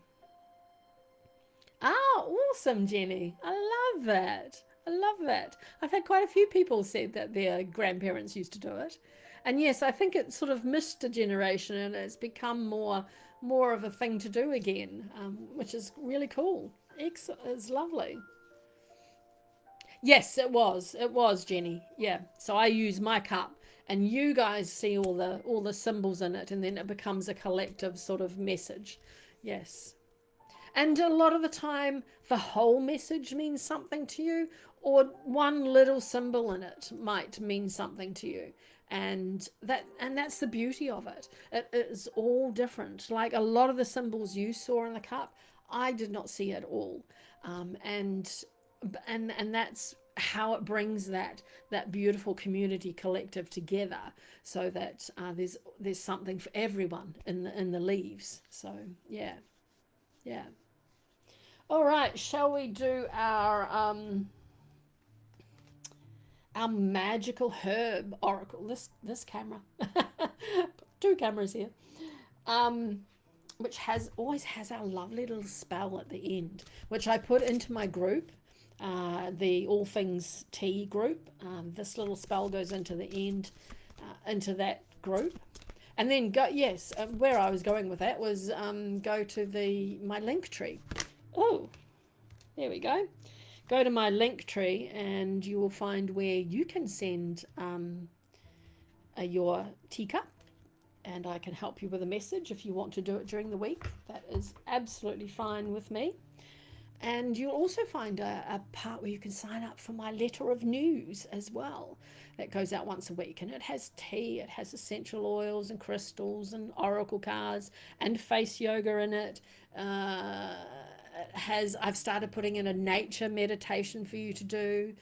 Awesome, Jenny. I love that. I've had quite a few people said that their grandparents used to do it. And yes, I think it sort of missed a generation, and it's become more of a thing to do again, which is really cool. It's lovely. Yes, it was. It was, Jenny. Yeah. So I use my cup, and you guys see all the symbols in it, and then it becomes a collective sort of message. Yes. And a lot of the time, the whole message means something to you, or one little symbol in it might mean something to you. And that's the beauty of it. It is all different. Like a lot of the symbols you saw in the cup, I did not see at all. And that's how it brings that beautiful community collective together, so that there's something for everyone in the leaves. So yeah. All right, shall we do our our magical herb oracle. This camera, two cameras here, um, which has always has our lovely little spell at the end, which I put into my group, the All Things Tea group. This little spell goes into the end, into that group. And then go, yes, where I was going with that was go to my link tree. Oh, there we go. Go to my link tree and you will find where you can send your teacup, and I can help you with a message if you want to do it during the week. That is absolutely fine with me. And you'll also find a part where you can sign up for my letter of news as well. That goes out once a week, and it has tea, it has essential oils and crystals and oracle cards and face yoga in it. I've started putting in a nature meditation for you to do.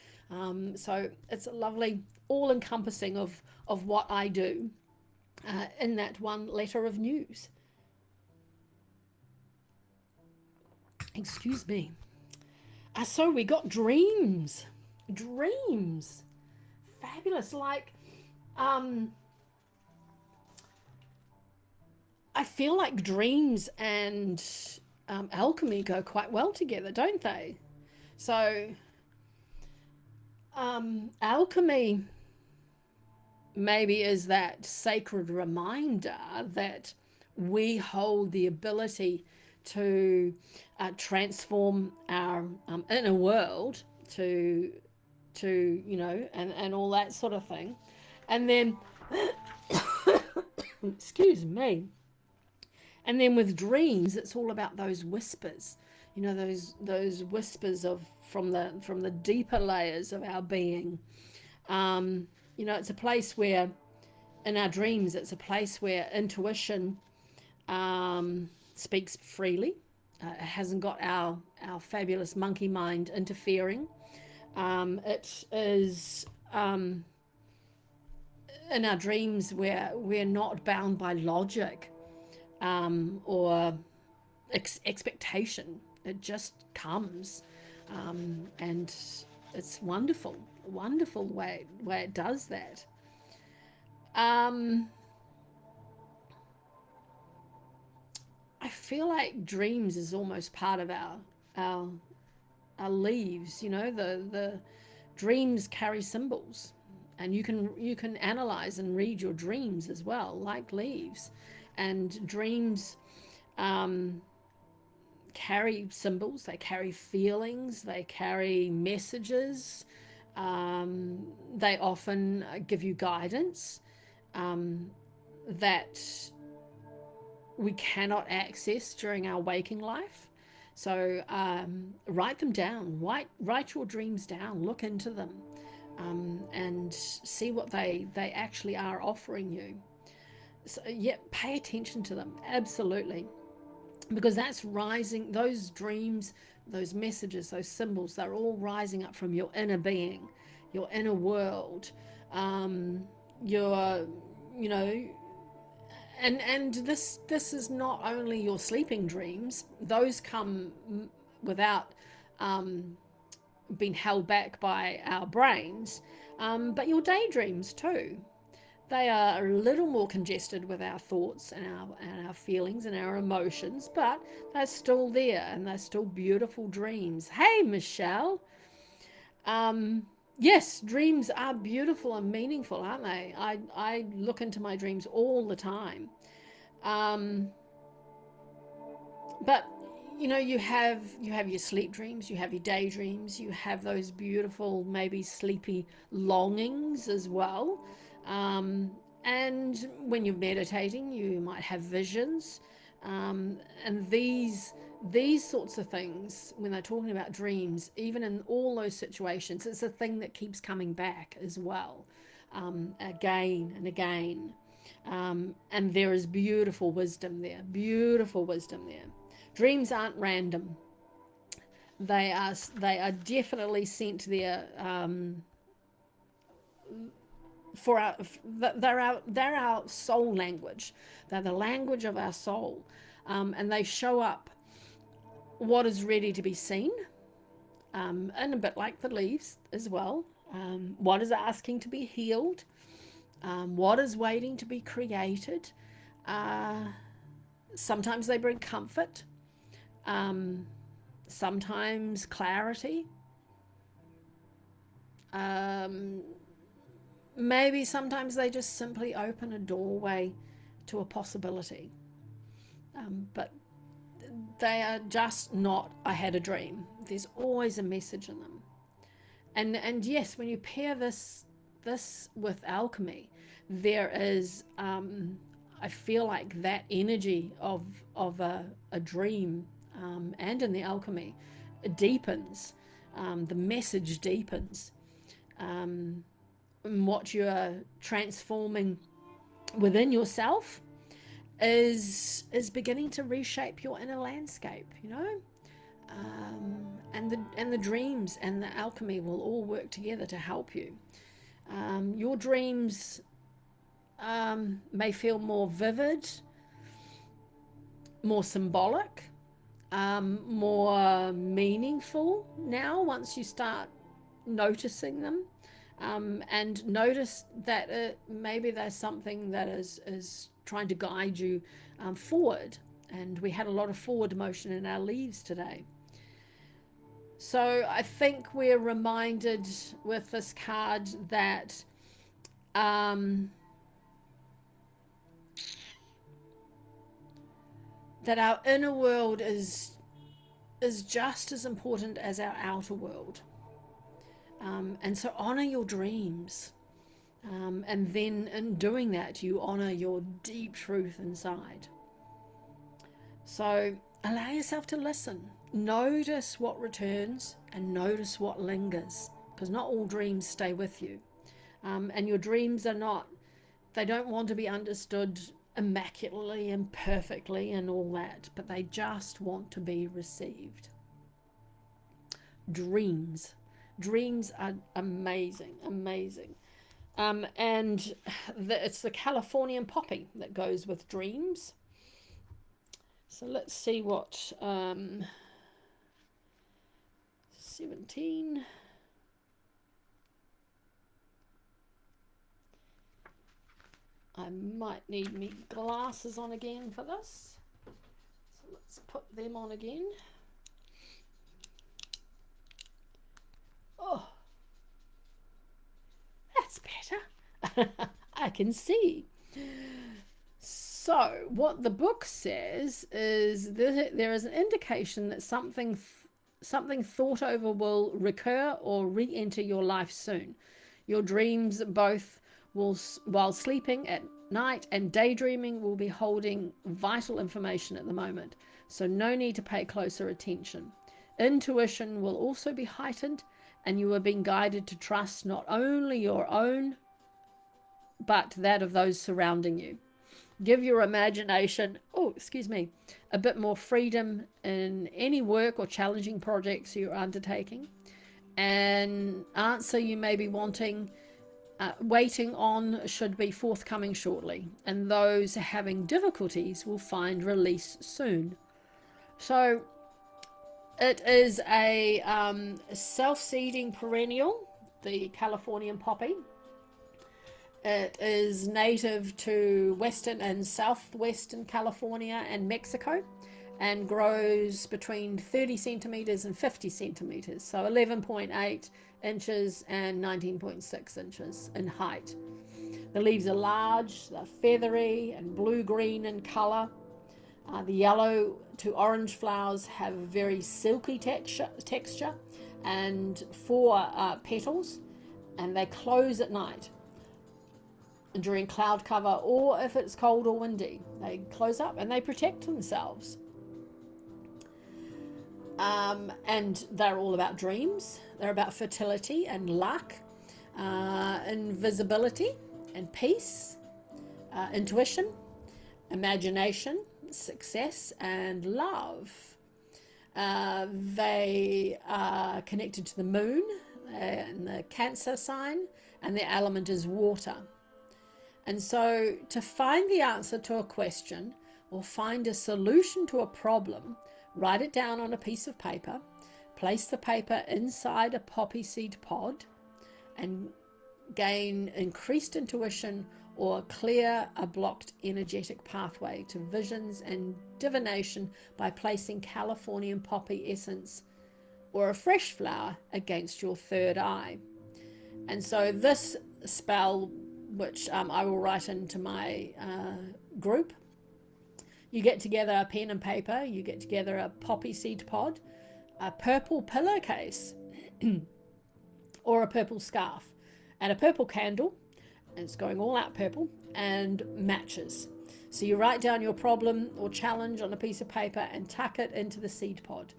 So it's a lovely all-encompassing of what I do in that one letter of news. Excuse me. So we got dreams. Dreams. Fabulous. Like, I feel like dreams and alchemy go quite well together, don't they? So, alchemy maybe is that sacred reminder that we hold the ability to transform our inner world to and all that sort of thing. And then excuse me, and then with dreams it's all about those whispers, those whispers from the deeper layers of our being. It's a place where in our dreams it's a place where intuition speaks freely. It hasn't got our fabulous monkey mind interfering. It is in our dreams where we're not bound by logic or expectation. It just comes, and it's wonderful way it does that. I feel like dreams is almost part of our leaves. The dreams carry symbols, and you can analyze and read your dreams as well, like leaves. And dreams carry symbols, they carry feelings, they carry messages. They often give you guidance that we cannot access during our waking life. So write them down, write your dreams down, look into them, and see what they actually are offering you. So, yeah, pay attention to them, absolutely, because that's rising. Those dreams, those messages, those symbols, they're all rising up from your inner being, your inner world, your, and this is not only your sleeping dreams. Those come without being held back by our brains, but your daydreams too. They are a little more congested with our thoughts and our feelings and our emotions, but they're still there, and they're still beautiful dreams. Hey, Michelle. Yes, dreams are beautiful and meaningful, aren't they? I look into my dreams all the time. But you have your sleep dreams, you have your daydreams, you have those beautiful, maybe sleepy longings as well. And when you're meditating, you might have visions. And these sorts of things, when they're talking about dreams, even in all those situations, it's a thing that keeps coming back as well, again and again. And there is beautiful wisdom there. Dreams aren't random. They are definitely sent there they're our soul language. They're the language of our soul, and they show up what is ready to be seen, and a bit like the leaves as well. What is asking to be healed? What is waiting to be created? Sometimes they bring comfort, sometimes clarity, maybe sometimes they just simply open a doorway to a possibility. But they are just not, I had a dream. There's always a message in them. And yes, when you pair this with alchemy, there is, I feel like that energy of a dream, and in the alchemy, it deepens. The message deepens. And what you're transforming within yourself is beginning to reshape your inner landscape, you know. And the dreams and the alchemy will all work together to help you. Your dreams may feel more vivid, more symbolic, more meaningful now once you start noticing them, and notice that maybe there's something that is trying to guide you forward. And we had a lot of forward motion in our leaves today. So I think we're reminded with this card that that our inner world is just as important as our outer world. And so honor your dreams. And then in doing that, you honor your deep truth inside. So allow yourself to listen. Notice what returns and notice what lingers, because not all dreams stay with you. And your dreams are not, they don't want to be understood immaculately and perfectly and all that, but they just want to be received. Dreams are amazing. And it's the Californian poppy that goes with dreams. So let's see what 17. I might need me glasses on again for this. So let's put them on again. Oh, that's better. I can see. So what the book says is that there is an indication that something thought over will recur or re-enter your life soon. Your dreams, both while sleeping at night and daydreaming, will be holding vital information at the moment, so no need to pay closer attention. Intuition will also be heightened, and you are being guided to trust not only your own but that of those surrounding you. Give your imagination, a bit more freedom in any work or challenging projects you're undertaking. An answer you may be waiting on should be forthcoming shortly, and those having difficulties will find release soon. So it is a self-seeding perennial, the Californian poppy. It is native to western and southwestern California and Mexico, and grows between 30 centimeters and 50 centimeters, so 11.8 inches and 19.6 inches in height. The leaves are large, they're feathery and blue-green in color. The yellow to orange flowers have a very silky texture and 4 petals, and they close at night during cloud cover, or if it's cold or windy. They close up and they protect themselves. And they're all about dreams. They're about fertility and luck, invisibility and peace, intuition, imagination, success, and love. They are connected to the moon and the Cancer sign, and their element is water. And so to find the answer to a question or find a solution to a problem, write it down on a piece of paper, place the paper inside a poppy seed pod, and gain increased intuition or clear a blocked energetic pathway to visions and divination by placing Californian poppy essence or a fresh flower against your third eye. And so this spell, which I will write into my group, you get together a pen and paper, you get together a poppy seed pod, a purple pillowcase, or a purple scarf, and a purple candle, and it's going all out purple, and matches. So you write down your problem or challenge on a piece of paper and tuck it into the seed pod.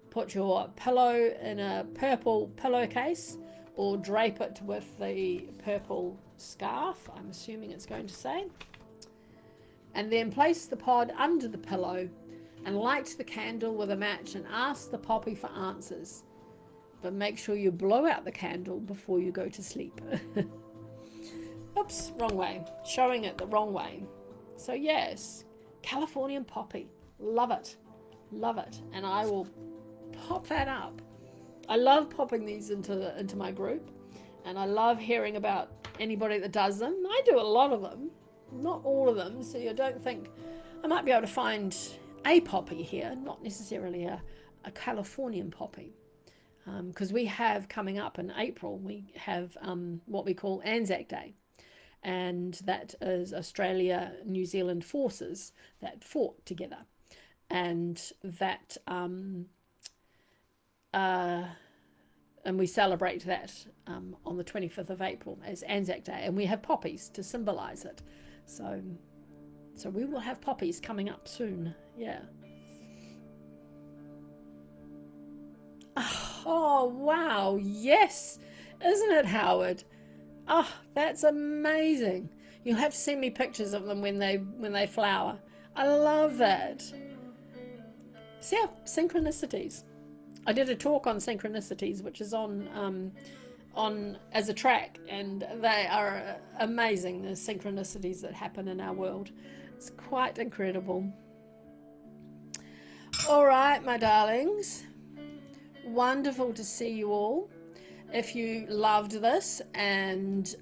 Put your pillow in a purple pillowcase or drape it with the purple scarf, I'm assuming it's going to say. And then place the pod under the pillow and light the candle with a match and ask the poppy for answers. But make sure you blow out the candle before you go to sleep. Oops, wrong way. Showing it the wrong way. So yes, Californian poppy. Love it. Love it. And I will pop that up. I love popping these into my group. And I love hearing about anybody that does them. I do a lot of them. Not all of them. So you don't think I might be able to find a poppy here. Not necessarily a Californian poppy. Because we have coming up in April, we have what we call Anzac Day. And that is Australia, New Zealand forces that fought together. And that, and we celebrate that on the 25th of April as Anzac Day. And we have poppies to symbolize it. So we will have poppies coming up soon. Yeah. Oh, wow. Yes. Isn't it, Howard? Oh, that's amazing. You'll have to send me pictures of them when they flower. I love that. See how synchronicities. I did a talk on synchronicities, which is on as a track, and they are amazing, the synchronicities that happen in our world. It's quite incredible. All right, my darlings. Wonderful to see you all. If you loved this and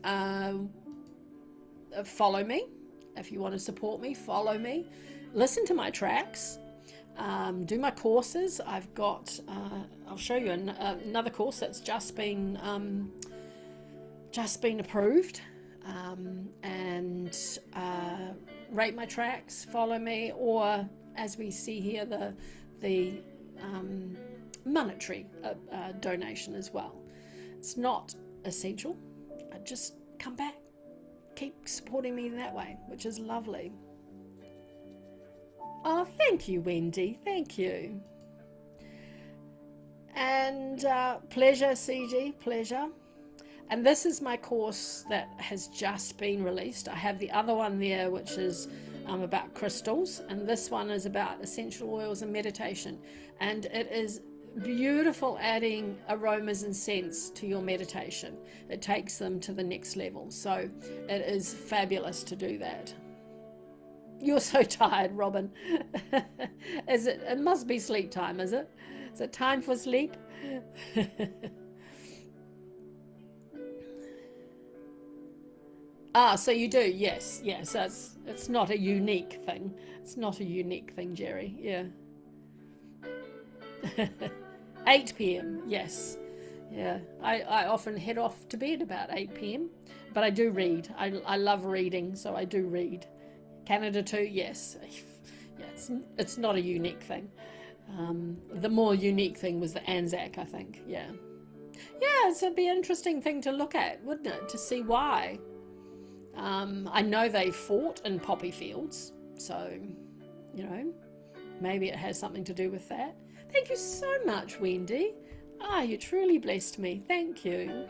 follow me, if you want to support me, follow me, listen to my tracks, do my courses. I've got I'll show you another course that's just been approved, and rate my tracks, follow me, or as we see here, the monetary donation as well. It's not essential. Just come back, keep supporting me in that way, which is lovely. Oh, thank you, Wendy. Thank you. And pleasure, CG, pleasure. And this is my course that has just been released. I have the other one there, which is about crystals, and this one is about essential oils and meditation. And it is beautiful, adding aromas and scents to your meditation. It takes them to the next level. So it is fabulous to do that. You're so tired, Robin. Is it? It must be sleep time, is it? Is it time for sleep? So you do, yes. So it's not a unique thing. It's not a unique thing, Jerry. Yeah. 8 p.m. Yes. Yeah. I often head off to bed about 8 p.m. But I do read. I love reading, so I do read. Canada too, yes. Yeah, it's not a unique thing. The more unique thing was the Anzac, I think. Yeah. Yeah, it'd be an interesting thing to look at, wouldn't it? To see why. I know they fought in poppy fields, so, maybe it has something to do with that. Thank you so much, Wendy. You truly blessed me. Thank you.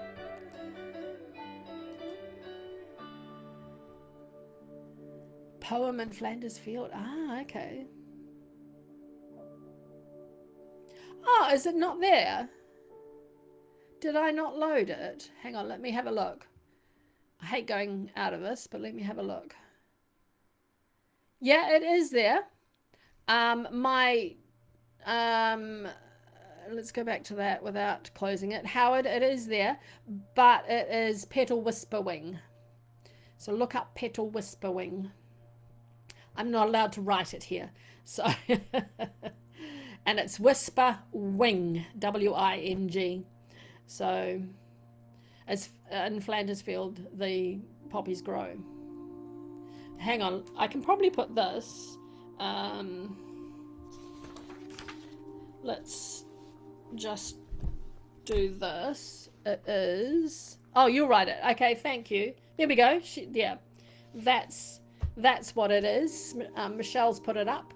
Poem in Flanders Field. Okay. Is it not there? Did I not load it? Hang on, let me have a look. I hate going out of this, but let me have a look. Yeah, it is there. My let's go back to that without closing it. Howard, it is there, but it is Petal Whisperwing. So look up Petal Whisperwing. I'm not allowed to write it here. So, and it's Whisper Wing, W-I-N-G. So it's in Flandersfield, the poppies grow. Hang on, I can probably put this. Let's just do this. It is, oh, you'll write it. Okay, thank you. There we go. Yeah, that's what it is. Michelle's put it up,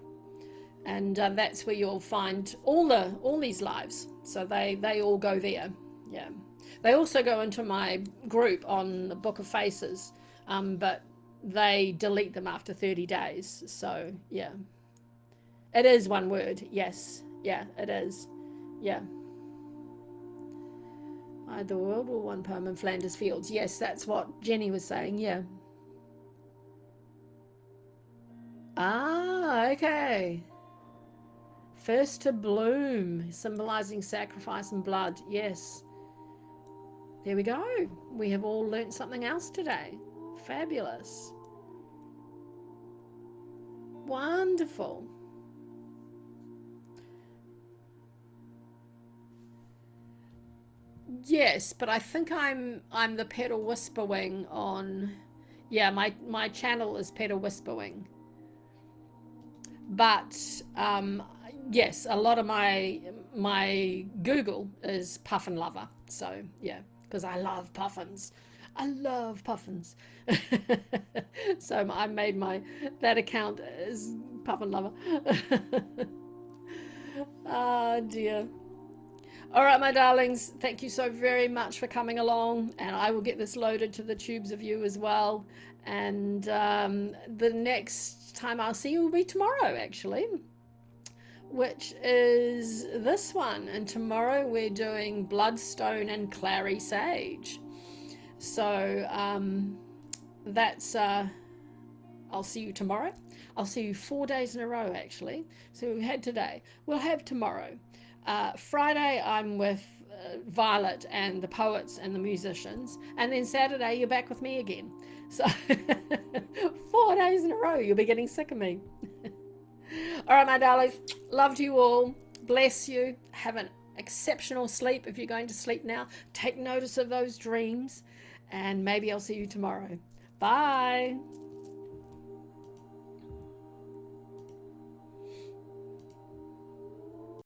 and that's where you'll find all these lives. So they all go there. Yeah, they also go into my group on the Book of Faces, but they delete them after 30 days. So yeah, it is one word. Yes, yeah, it is. Yeah. The World War I poem in Flanders Fields. Yes, that's what Jenny was saying. Yeah. Ah, okay. First to bloom, symbolizing sacrifice and blood. Yes. There we go. We have all learnt something else today. Fabulous. Wonderful. Yes, but I think I'm the Petal Whisperwing on, yeah, my channel is Petal Whisperwing. But yes, a lot of my Google is Puffin Lover. So yeah, because I love puffins. I love puffins. So I made that account is Puffin Lover. Oh dear. All right, my darlings, thank you so very much for coming along, and I will get this loaded to the tubes of you as well. And the next time I'll see you will be tomorrow, actually, which is this one. And tomorrow we're doing Bloodstone and Clary Sage. So that's I'll see you tomorrow. I'll see you 4 days in a row, actually. So we had today. We'll have tomorrow. Friday I'm with Violet and the poets and the musicians, and then Saturday you're back with me again. So 4 days in a row, you'll be getting sick of me. All right, my darlings, loved you all. Bless you. Have an exceptional sleep. If you're going to sleep now, take notice of those dreams, and maybe I'll see you tomorrow. Bye.